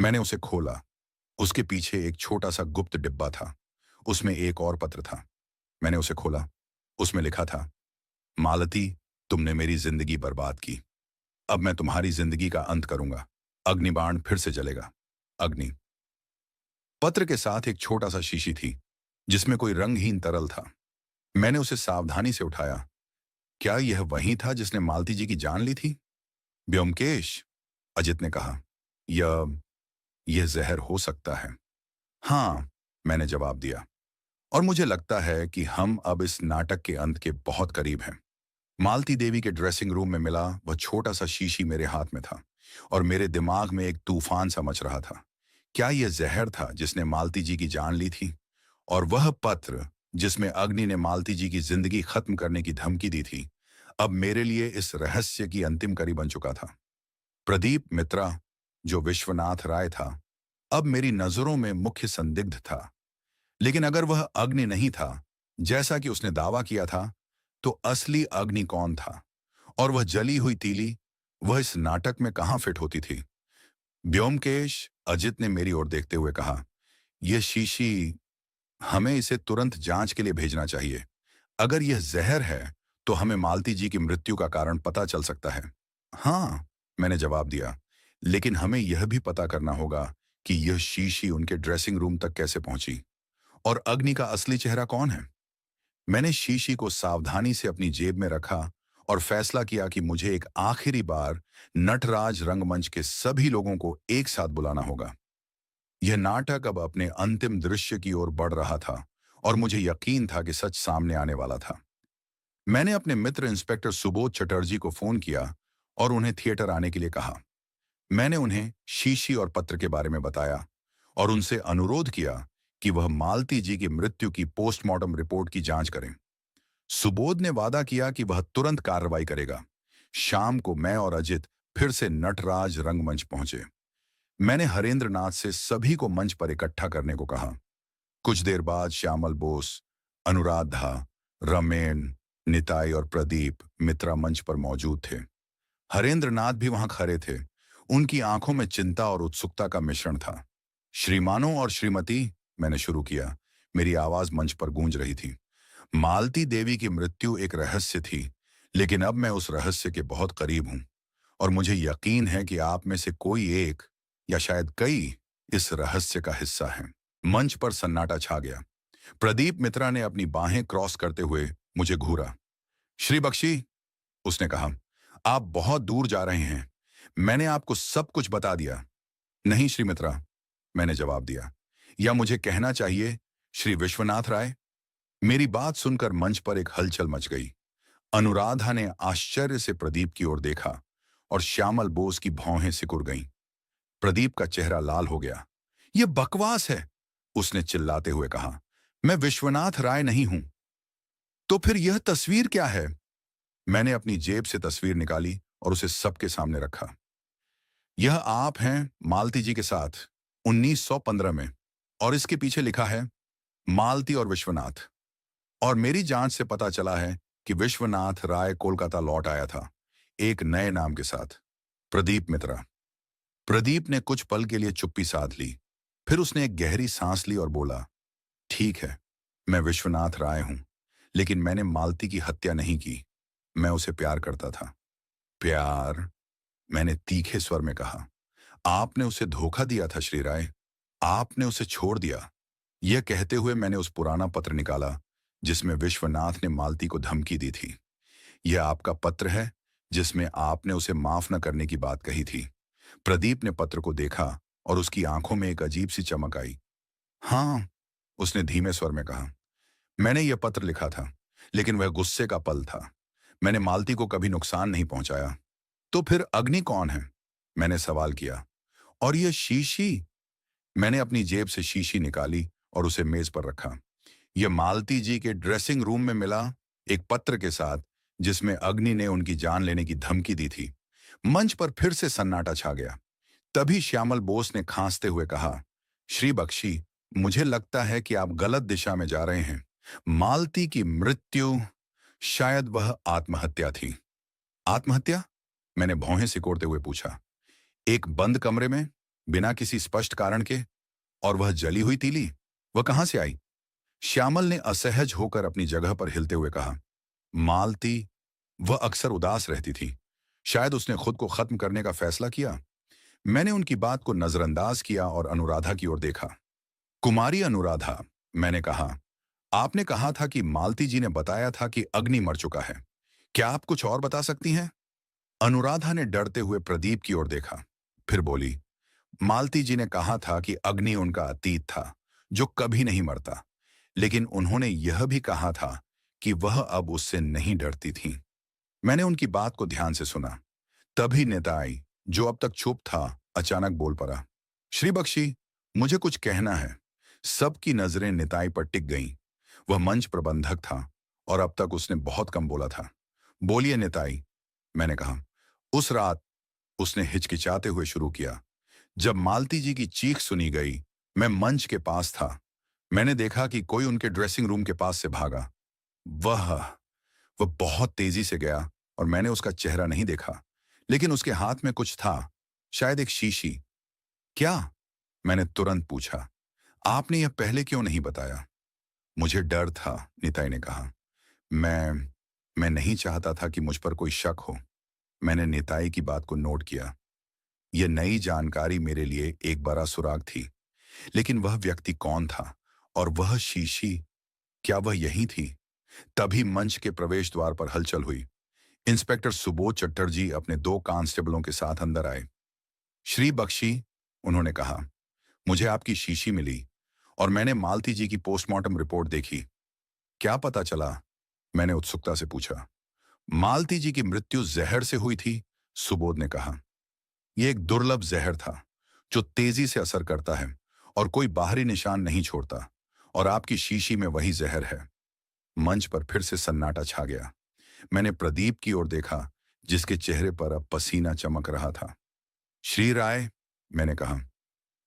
मैंने उसे खोला। उसके पीछे एक छोटा सा गुप्त डिब्बा था। उसमें एक और पत्र था। मैंने उसे खोला। उसमें लिखा था, मालती, तुमने मेरी जिंदगी बर्बाद की। अब मैं तुम्हारी जिंदगी का अंत करूंगा। अग्निबाण फिर से जलेगा। अग्नि। पत्र के साथ एक छोटा सा शीशी थी, जिसमें कोई रंगहीन तरल था। मैंने उसे सावधानी से उठाया। क्या यह वही था जिसने मालती जी की जान ली थी? ब्योमकेश, अजित ने कहा। यह जहर हो सकता है। हाँ, मैंने जवाब दिया। और मुझे लगता है कि हम अब इस नाटक के अंत के बहुत करीब हैं। मालती देवी के ड्रेसिंग रूम में मिला वह छोटा सा शीशी मेरे हाथ में था, और मेरे दिमाग में एक तूफान सा मच रहा था। क्या यह जहर था जिसने मालती जी की जान ली थी? और वह पत्र जिसमें अग्नि ने मालती जी की जिंदगी खत्म करने की धमकी दी थी, अब मेरे लिए इस रहस्य की अंतिम कड़ी बन चुका था। प्रदीप मित्रा, जो विश्वनाथ राय था, अब मेरी नजरों में मुख्य संदिग्ध था। लेकिन अगर वह अग्नि नहीं था, जैसा कि उसने दावा किया था, तो असली अग्नि कौन था? और वह जली हुई तीली, वह इस नाटक में कहां फिट होती थी? ब्योमकेश, अजित ने मेरी ओर देखते हुए कहा, यह शीशी, हमें इसे तुरंत जांच के लिए भेजना चाहिए। अगर यह जहर है, तो हमें मालती जी की मृत्यु का कारण पता चल सकता है। हाँ, मैंने जवाब दिया, लेकिन हमें यह भी पता करना होगा कि यह शीशी उनके ड्रेसिंग रूम तक कैसे पहुंची। और अग्नि का असली चेहरा कौन है? मैंने शीशी को सावधानी से अपनी जेब में रखा और फैसला किया कि मुझे एक आखिरी बार नटराज रंगमंच के सभी लोगों को एक साथ बुलाना होगा। यह नाटक अब अपने अंतिम दृश्य की ओर बढ़ रहा था और मुझे यकीन था कि सच सामने आने वाला था। मैंने अपने मित्र इंस्पेक्टर सुबोध चटर्जी को फोन किया और उन्हें थिएटर आने के लिए कहा। मैंने उन्हें शीशी और पत्र के बारे में बताया और उनसे अनुरोध किया कि वह मालती जी की मृत्यु की पोस्टमार्टम रिपोर्ट की जांच करें। सुबोध ने वादा किया कि वह तुरंत कार्रवाई करेगा। शाम को मैं और अजित फिर से नटराज रंगमंच पहुंचे। मैंने हरेंद्र नाथ से सभी को मंच पर इकट्ठा करने को कहा। कुछ देर बाद श्यामल बोस, अनुराधा, रमेन, निताई और प्रदीप मित्रा मंच पर मौजूद थे। हरेंद्र नाथ भी वहां खड़े थे। उनकी आंखों में चिंता और उत्सुकता का मिश्रण था। श्रीमानों और श्रीमती, मैंने शुरू किया। मेरी आवाज मंच पर गूंज रही थी। मालती देवी की मृत्यु एक रहस्य थी, लेकिन अब मैं उस रहस्य के बहुत करीब हूं और मुझे यकीन है कि आप में से कोई एक या शायद कई इस रहस्य का हिस्सा हैं। मंच पर सन्नाटा छा गया। प्रदीप मित्रा ने अपनी बाहें क्रॉस करते हुए मुझे घूरा। श्री बख्शी, उसने कहा, आप बहुत दूर जा रहे हैं। मैंने आपको सब कुछ बता दिया। नहीं श्री मित्रा, मैंने जवाब दिया। या मुझे कहना चाहिए श्री विश्वनाथ राय। मेरी बात सुनकर मंच पर एक हलचल मच गई। अनुराधा ने आश्चर्य से प्रदीप की ओर देखा और श्यामल बोस की भौहें सिकुड़ गईं। प्रदीप का चेहरा लाल हो गया। यह बकवास है, उसने चिल्लाते हुए कहा। मैं विश्वनाथ राय नहीं हूं। तो फिर यह तस्वीर क्या है? मैंने अपनी जेब से तस्वीर निकाली और उसे सबके सामने रखा। यह आप हैं मालती जी के साथ 1915 में, और इसके पीछे लिखा है मालती और विश्वनाथ। और मेरी जांच से पता चला है कि विश्वनाथ राय कोलकाता लौट आया था, एक नए नाम के साथ, प्रदीप मित्रा। प्रदीप ने कुछ पल के लिए चुप्पी साध ली। फिर उसने एक गहरी सांस ली और बोला, ठीक है, मैं विश्वनाथ राय हूं, लेकिन मैंने मालती की हत्या नहीं की। मैं उसे प्यार करता था। प्यार? मैंने तीखे स्वर में कहा। आपने उसे धोखा दिया था श्री राय। आपने उसे छोड़ दिया। यह कहते हुए मैंने उस पुराना पत्र निकाला जिसमें विश्वनाथ ने मालती को धमकी दी थी। यह आपका पत्र है जिसमें आपने उसे माफ न करने की बात कही थी। प्रदीप ने पत्र को देखा और उसकी आंखों में एक अजीब सी चमक आई। हाँ, उसने धीमे स्वर में कहा, मैंने यह पत्र लिखा था, लेकिन वह गुस्से का पल था। मैंने मालती को कभी नुकसान नहीं पहुंचाया। तो फिर अग्नि कौन है? मैंने सवाल किया। और यह शीशी? मैंने अपनी जेब से शीशी निकाली और उसे मेज पर रखा। यह मालती जी के ड्रेसिंग रूम में मिला एक पत्र के साथ, जिसमें अग्नि ने उनकी जान लेने की धमकी दी थी। मंच पर फिर से सन्नाटा छा गया। तभी श्यामल बोस ने खांसते हुए कहा, श्री बख्शी, मुझे लगता है कि आप गलत दिशा में जा रहे हैं। मालती की मृत्यु, शायद वह आत्महत्या थी। आत्महत्या? मैंने भौहें सिकोड़ते हुए पूछा। एक बंद कमरे में, बिना किसी स्पष्ट कारण के, और वह जली हुई तीली, वह कहां से आई? श्यामल ने असहज होकर अपनी जगह पर हिलते हुए कहा, मालती, वह अक्सर उदास रहती थी। शायद उसने खुद को खत्म करने का फैसला किया। मैंने उनकी बात को नजरअंदाज किया और अनुराधा की ओर देखा। कुमारी अनुराधा, मैंने कहा, आपने कहा था कि मालती जी ने बताया था कि अग्नि मर चुका है। क्या आप कुछ और बता सकती हैं? अनुराधा ने डरते हुए प्रदीप की ओर देखा, फिर बोली, मालती जी ने कहा था कि अग्नि उनका अतीत था, जो कभी नहीं मरता। लेकिन उन्होंने यह भी कहा था कि वह अब उससे नहीं डरती थी। मैंने उनकी बात को ध्यान से सुना। तभी निताई, जो अब तक चुप था, अचानक बोल पड़ा, श्री बख्शी, मुझे कुछ कहना है। सबकी नजरें निताई पर टिक गईं। वह मंच प्रबंधक था और अब तक उसने बहुत कम बोला था। बोलिए निताई, मैंने कहा। उस रात, उसने हिचकिचाते हुए शुरू किया, जब मालती जी की चीख सुनी गई, मैं मंच के पास था। मैंने देखा कि कोई उनके ड्रेसिंग रूम के पास से भागा। वह वह बहुत तेजी से गया और मैंने उसका चेहरा नहीं देखा, लेकिन उसके हाथ में कुछ था, शायद एक शीशी। क्या? मैंने तुरंत पूछा। आपने यह पहले क्यों नहीं बताया? मुझे डर था, निताई ने कहा। मैं मैं नहीं चाहता था कि मुझ पर कोई शक हो। मैंने निताई की बात को नोट किया। यह नई जानकारी मेरे लिए एक बड़ा सुराग थी। लेकिन वह व्यक्ति कौन था? और वह शीशी, क्या वह यही थी? तभी मंच के प्रवेश द्वार पर हलचल हुई। इंस्पेक्टर सुबोध चटर्जी अपने 2 कांस्टेबलों के साथ अंदर आए। श्री बख्शी, उन्होंने कहा, मुझे आपकी शीशी मिली और मैंने मालती जी की पोस्टमार्टम रिपोर्ट देखी। क्या पता चला? मैंने उत्सुकता से पूछा। मालती जी की मृत्यु जहर से हुई थी, सुबोध ने कहा। यह एक दुर्लभ जहर था जो तेजी से असर करता है और कोई बाहरी निशान नहीं छोड़ता, और आपकी शीशी में वही जहर है। मंच पर फिर से सन्नाटा छा गया। मैंने प्रदीप की ओर देखा, जिसके चेहरे पर अब पसीना चमक रहा था। श्री राय, मैंने कहा,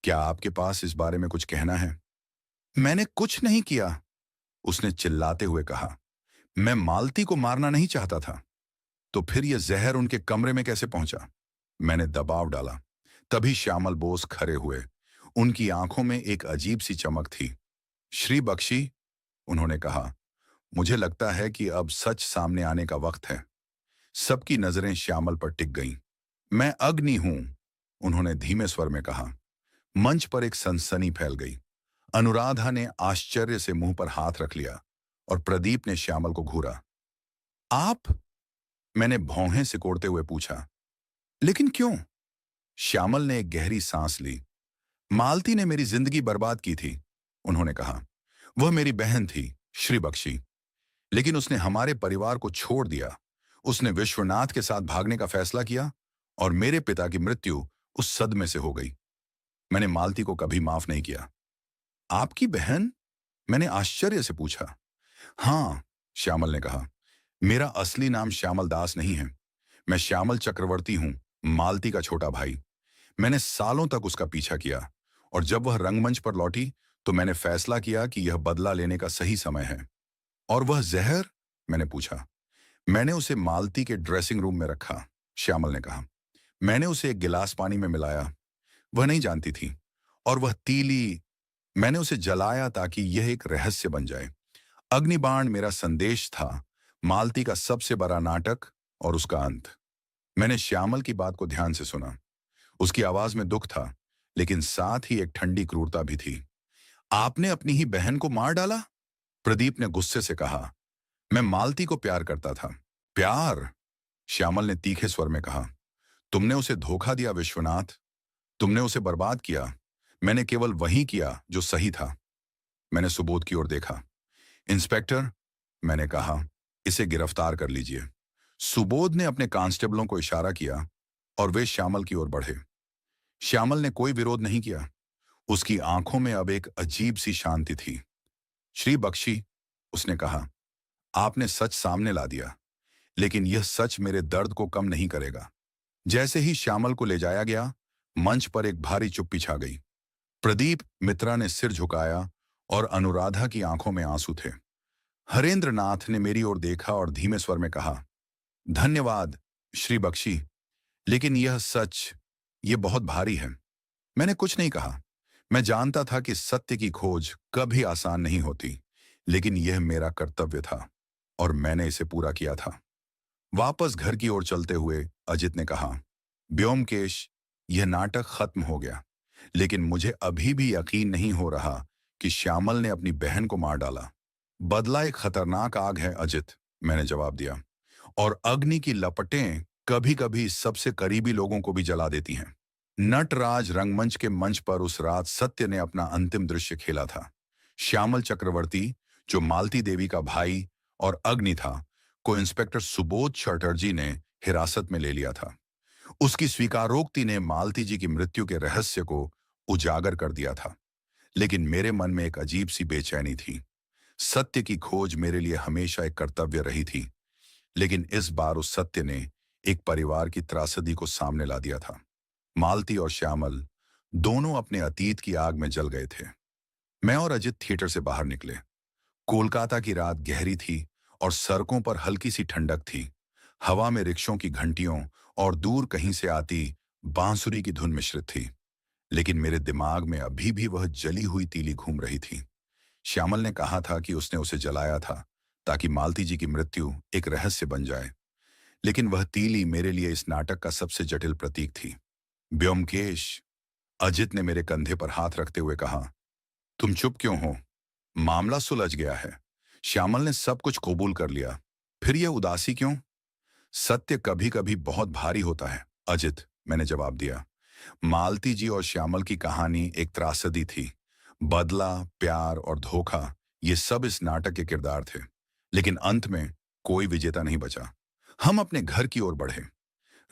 क्या आपके पास इस बारे में कुछ कहना है? मैंने कुछ नहीं किया, उसने चिल्लाते हुए कहा। मैं मालती को मारना नहीं चाहता था। तो फिर यह जहर उनके कमरे में कैसे पहुंचा? मैंने दबाव डाला। तभी श्यामल बोस खड़े हुए। उनकी आंखों में एक अजीब सी चमक थी। श्री बख्शी, उन्होंने कहा, मुझे लगता है कि अब सच सामने आने का वक्त है। सबकी नजरें श्यामल पर टिक गईं। मैं अग्नि हूं, उन्होंने धीमे स्वर में कहा। मंच पर एक सनसनी फैल गई। अनुराधा ने आश्चर्य से मुंह पर हाथ रख लिया और प्रदीप ने श्यामल को घूरा। आप? मैंने भौहें सिकोड़ते हुए पूछा। लेकिन क्यों? श्यामल ने एक गहरी सांस ली। मालती ने मेरी जिंदगी बर्बाद की थी, उन्होंने कहा। वह मेरी बहन थी, श्री बख्शी। लेकिन उसने हमारे परिवार को छोड़ दिया। उसने विश्वनाथ के साथ भागने का फैसला किया और मेरे पिता की मृत्यु उस सदमे से हो गई। मैंने मालती को कभी माफ नहीं किया। आपकी बहन? मैंने आश्चर्य से पूछा। हाँ, श्यामल ने कहा। मेरा असली नाम श्यामल दास नहीं है। मैं श्यामल चक्रवर्ती हूं, मालती का छोटा भाई। मैंने सालों तक उसका पीछा किया और जब वह रंगमंच पर लौटी तो मैंने फैसला किया कि यह बदला लेने का सही समय है। और वह जहर? मैंने पूछा। मैंने उसे मालती के ड्रेसिंग रूम में रखा, श्यामल ने कहा। मैंने उसे एक गिलास पानी में मिलाया। वह नहीं जानती थी। और वह तीली, मैंने उसे जलाया ताकि यह एक रहस्य बन जाए। अग्निबाण मेरा संदेश था, मालती का सबसे बड़ा नाटक और उसका अंत। मैंने श्यामल की बात को ध्यान से सुना। उसकी आवाज में दुख था, लेकिन साथ ही एक ठंडी क्रूरता भी थी। आपने अपनी ही बहन को मार डाला? प्रदीप ने गुस्से से कहा। मैं मालती को प्यार करता था। प्यार? श्यामल ने तीखे स्वर में कहा। तुमने उसे धोखा दिया विश्वनाथ। तुमने उसे बर्बाद किया। मैंने केवल वही किया जो सही था। मैंने सुबोध की ओर देखा। इंस्पेक्टर, मैंने कहा, इसे गिरफ्तार कर लीजिए। सुबोध ने अपने कांस्टेबलों को इशारा किया और वे श्यामल की ओर बढ़े। श्यामल ने कोई विरोध नहीं किया। उसकी आंखों में अब एक अजीब सी शांति थी। श्री बख्शी, उसने कहा, आपने सच सामने ला दिया, लेकिन यह सच मेरे दर्द को कम नहीं करेगा। जैसे ही श्यामल को ले जाया गया, मंच पर एक भारी चुप्पी छा गई। प्रदीप मित्रा ने सिर झुकाया और अनुराधा की आंखों में आंसू थे। हरेंद्र नाथ ने मेरी ओर देखा और धीमे स्वर में कहा, धन्यवाद श्री बख्शी, लेकिन यह सच, यह बहुत भारी है। मैंने कुछ नहीं कहा। मैं जानता था कि सत्य की खोज कभी आसान नहीं होती, लेकिन यह मेरा कर्तव्य था और मैंने इसे पूरा किया था। वापस घर की ओर चलते हुए अजित ने कहा, ब्योमकेश, यह नाटक खत्म हो गया, लेकिन मुझे अभी भी यकीन नहीं हो रहा कि श्यामल ने अपनी बहन को मार डाला। बदला एक खतरनाक आग है अजित, मैंने जवाब दिया, और अग्नि की लपटें कभी कभी सबसे करीबी लोगों को भी जला देती हैं। नटराज रंगमंच के मंच पर उस रात सत्य ने अपना अंतिम दृश्य खेला था। श्यामल चक्रवर्ती, जो मालती देवी का भाई और अग्नि था, को इंस्पेक्टर सुबोध चटर्जी ने हिरासत में ले लिया था। उसकी स्वीकारोक्ति ने मालती जी की मृत्यु के रहस्य को उजागर कर दिया था। लेकिन मेरे मन में एक अजीब सी बेचैनी थी। सत्य की खोज मेरे लिए हमेशा एक कर्तव्य रही थी, लेकिन इस बार उस सत्य ने एक परिवार की त्रासदी को सामने ला दिया था। मालती और श्यामल दोनों अपने अतीत की आग में जल गए थे। मैं और अजित थिएटर से बाहर निकले। कोलकाता की रात गहरी थी और सड़कों पर हल्की सी ठंडक थी। हवा में रिक्शों की घंटियों और दूर कहीं से आती बांसुरी की धुन मिश्रित थी। लेकिन मेरे दिमाग में अभी भी वह जली हुई तीली घूम रही थी। श्यामल ने कहा था कि उसने उसे जलाया था ताकि मालती जी की मृत्यु एक रहस्य बन जाए, लेकिन वह तीली मेरे लिए इस नाटक का सबसे जटिल प्रतीक थी। ब्योमकेश, अजित ने मेरे कंधे पर हाथ रखते हुए कहा, तुम चुप क्यों हो? मामला सुलझ गया है। श्यामल ने सब कुछ कबूल कर लिया, फिर यह उदासी क्यों? सत्य कभी कभी बहुत भारी होता है अजित, मैंने जवाब दिया, मालती जी और श्यामल की कहानी एक त्रासदी थी। बदला, प्यार और धोखा, ये सब इस नाटक के किरदार थे। लेकिन अंत में कोई विजेता नहीं बचा। हम अपने घर की ओर बढ़े।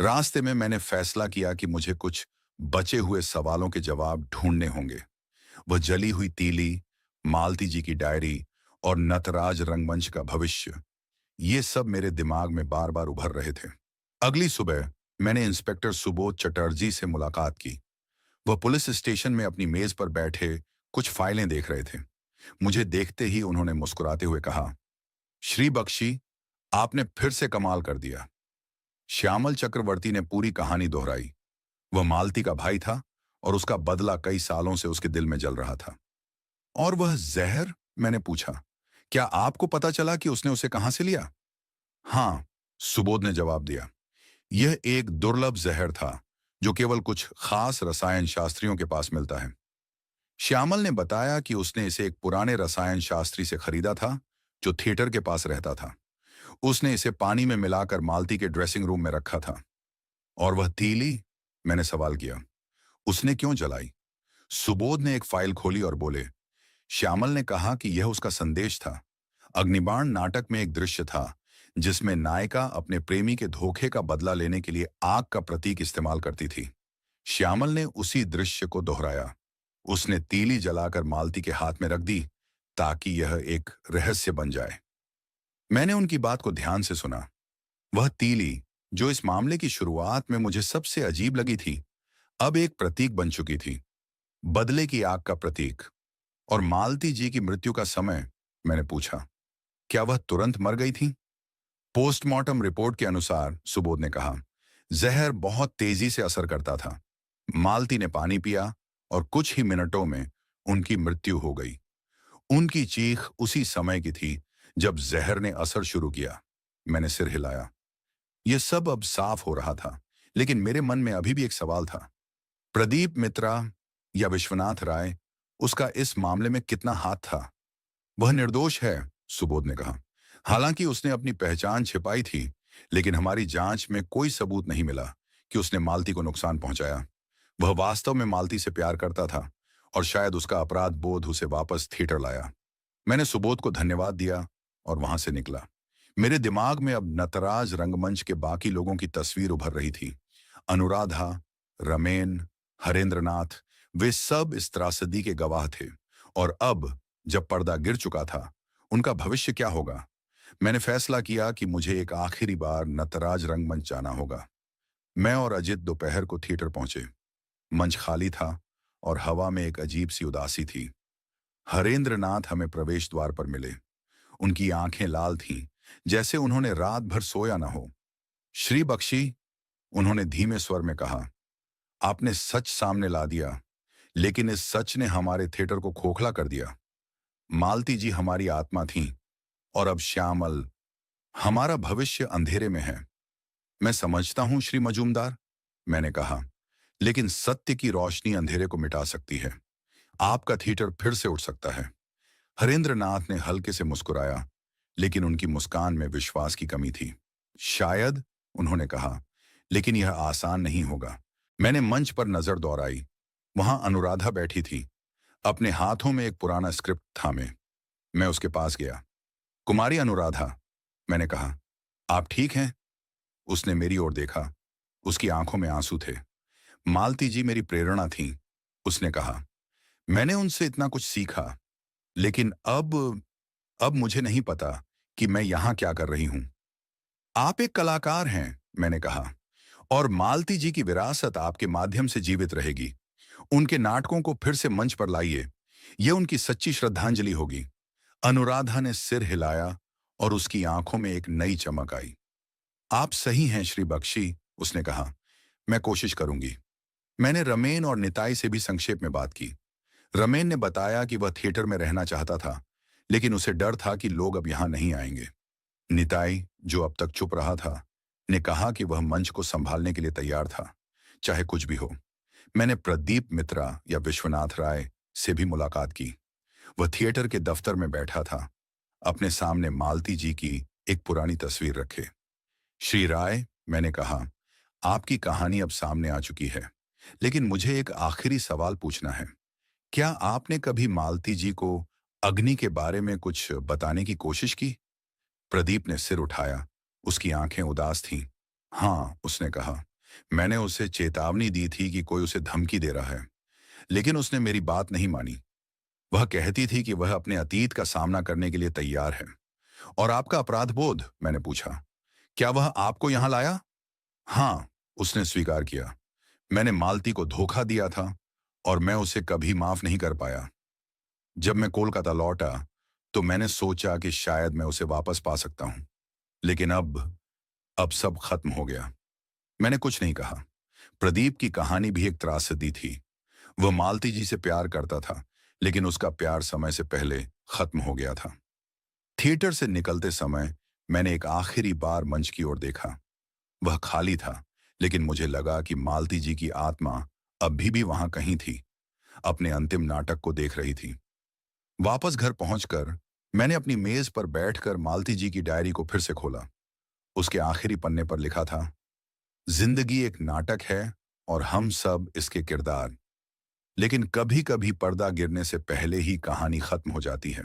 रास्ते में मैंने फैसला किया कि मुझे कुछ बचे हुए सवालों के जवाब ढूंढने होंगे। वह जली हुई तीली, मालती जी की डायरी और नटराज रंगमंच का भविष्य, ये सब मेरे दिमाग में बार बार उभर रहे थे। अगली सुबह मैंने इंस्पेक्टर सुबोध चटर्जी से मुलाकात की। वह पुलिस स्टेशन में अपनी मेज पर बैठे कुछ फाइलें देख रहे थे। मुझे देखते ही उन्होंने मुस्कुराते हुए कहा, श्री बख्शी, आपने फिर से कमाल कर दिया। श्यामल चक्रवर्ती ने पूरी कहानी दोहराई। वह मालती का भाई था और उसका बदला कई सालों से उसके दिल में जल रहा था। और वह जहर? मैंने पूछा। क्या आपको पता चला कि उसने उसे कहां से लिया? हाँ, सुबोध ने जवाब दिया। यह एक दुर्लभ जहर था जो केवल कुछ खास रसायन शास्त्रियों के पास मिलता है। श्यामल ने बताया कि उसने इसे एक पुराने रसायन शास्त्री से खरीदा था जो थिएटर के पास रहता था। उसने इसे पानी में मिलाकर मालती के ड्रेसिंग रूम में रखा था। और वह तीली? मैंने सवाल किया। उसने क्यों जलाई? सुबोध ने एक फाइल खोली और बोले, श्यामल ने कहा कि यह उसका संदेश था। अग्निबाण नाटक में एक दृश्य था जिसमें नायिका अपने प्रेमी के धोखे का बदला लेने के लिए आग का प्रतीक इस्तेमाल करती थी। श्यामल ने उसी दृश्य को दोहराया। उसने तीली जलाकर मालती के हाथ में रख दी ताकि यह एक रहस्य बन जाए। मैंने उनकी बात को ध्यान से सुना। वह तीली, जो इस मामले की शुरुआत में मुझे सबसे अजीब लगी थी, अब एक प्रतीक बन चुकी थी। बदले की आग का प्रतीक। और मालती जी की मृत्यु का समय? मैंने पूछा। क्या वह तुरंत मर गई थी? पोस्टमार्टम रिपोर्ट के अनुसार, सुबोध ने कहा, जहर बहुत तेजी से असर करता था। मालती ने पानी पिया और कुछ ही मिनटों में उनकी मृत्यु हो गई। उनकी चीख उसी समय की थी जब जहर ने असर शुरू किया। मैंने सिर हिलाया। यह सब अब साफ हो रहा था, लेकिन मेरे मन में अभी भी एक सवाल था। प्रदीप मित्रा या विश्वनाथ राय, उसका इस मामले में कितना हाथ था? वह निर्दोष है, सुबोध ने कहा। हालांकि उसने अपनी पहचान छिपाई थी, लेकिन हमारी जांच में कोई सबूत नहीं मिला कि उसने मालती को नुकसान पहुंचाया। वह वास्तव में मालती से प्यार करता था और शायद उसका अपराध बोध उसे वापस थिएटर लाया। मैंने सुबोध को धन्यवाद दिया और वहां से निकला। मेरे दिमाग में अब नटराज रंगमंच के बाकी लोगों की तस्वीर उभर रही थी। अनुराधा, रमेन, हरेंद्रनाथ, वे सब इस त्रासदी के गवाह थे। और अब जब पर्दा गिर चुका था, उनका भविष्य क्या होगा? मैंने फैसला किया कि मुझे एक आखिरी बार नटराज रंगमंच जाना होगा। मैं और अजित दोपहर को थिएटर पहुंचे। मंच खाली था और हवा में एक अजीब सी उदासी थी। हरेंद्रनाथ हमें प्रवेश द्वार पर मिले। उनकी आंखें लाल थीं, जैसे उन्होंने रात भर सोया न हो। श्री बख्शी, उन्होंने धीमे स्वर में कहा, आपने सच सामने ला दिया, लेकिन इस सच ने हमारे थिएटर को खोखला कर दिया। मालती जी हमारी आत्मा थीं और अब श्यामल, हमारा भविष्य अंधेरे में है। मैं समझता हूं श्री मजूमदार, मैंने कहा, लेकिन सत्य की रोशनी अंधेरे को मिटा सकती है। आपका थिएटर फिर से उठ सकता है। हरेंद्रनाथ ने हल्के से मुस्कुराया, लेकिन उनकी मुस्कान में विश्वास की कमी थी। शायद, उन्होंने कहा, लेकिन यह आसान नहीं होगा। मैंने मंच पर नजर दौड़ाई। वहां अनुराधा बैठी थी, अपने हाथों में एक पुराना स्क्रिप्ट थामे। मैं उसके पास गया। कुमारी अनुराधा, मैंने कहा, आप ठीक हैं? उसने मेरी ओर देखा। उसकी आंखों में आंसू थे। मालती जी मेरी प्रेरणा थी, उसने कहा। मैंने उनसे इतना कुछ सीखा, लेकिन अब मुझे नहीं पता कि मैं यहां क्या कर रही हूं। आप एक कलाकार हैं, मैंने कहा, और मालती जी की विरासत आपके माध्यम से जीवित रहेगी। उनके नाटकों को फिर से मंच पर लाइए। यह उनकी सच्ची श्रद्धांजलि होगी। अनुराधा ने सिर हिलाया और उसकी आंखों में एक नई चमक आई। आप सही हैं श्री बख्शी, उसने कहा। मैं कोशिश करूंगी। मैंने रमेन और निताई से भी संक्षेप में बात की। रमेन ने बताया कि वह थिएटर में रहना चाहता था, लेकिन उसे डर था कि लोग अब यहां नहीं आएंगे। निताई, जो अब तक चुप रहा था, ने कहा कि वह मंच को संभालने के लिए तैयार था, चाहे कुछ भी हो। मैंने प्रदीप मित्रा या विश्वनाथ राय से भी मुलाकात की। वह थिएटर के दफ्तर में बैठा था, अपने सामने मालती जी की एक पुरानी तस्वीर रखे। श्री राय, मैंने कहा, आपकी कहानी अब सामने आ चुकी है, लेकिन मुझे एक आखिरी सवाल पूछना है। क्या आपने कभी मालती जी को अग्नि के बारे में कुछ बताने की कोशिश की? प्रदीप ने सिर उठाया। उसकी आंखें उदास थीं। हाँ, उसने कहा। मैंने उसे चेतावनी दी थी कि कोई उसे धमकी दे रहा है, लेकिन उसने मेरी बात नहीं मानी। वह कहती थी कि वह अपने अतीत का सामना करने के लिए तैयार है। और आपका अपराध बोध? मैंने पूछा। क्या वह आपको यहां लाया? हाँ, उसने स्वीकार किया। मैंने मालती को धोखा दिया था और मैं उसे कभी माफ नहीं कर पाया। जब मैं कोलकाता लौटा तो मैंने सोचा कि शायद मैं उसे वापस पा सकता हूं, लेकिन अब सब खत्म हो गया। मैंने कुछ नहीं कहा। प्रदीप की कहानी भी एक त्रासदी थी। वह मालती जी से प्यार करता था, लेकिन उसका प्यार समय से पहले खत्म हो गया था। थिएटर से निकलते समय मैंने एक आखिरी बार मंच की ओर देखा। वह खाली था, लेकिन मुझे लगा कि मालती जी की आत्मा अभी भी वहां कहीं थी, अपने अंतिम नाटक को देख रही थी। वापस घर पहुंचकर मैंने अपनी मेज पर बैठकर मालती जी की डायरी को फिर से खोला। उसके आखिरी पन्ने पर लिखा था, जिंदगी एक नाटक है और हम सब इसके किरदार। लेकिन कभी कभी पर्दा गिरने से पहले ही कहानी खत्म हो जाती है।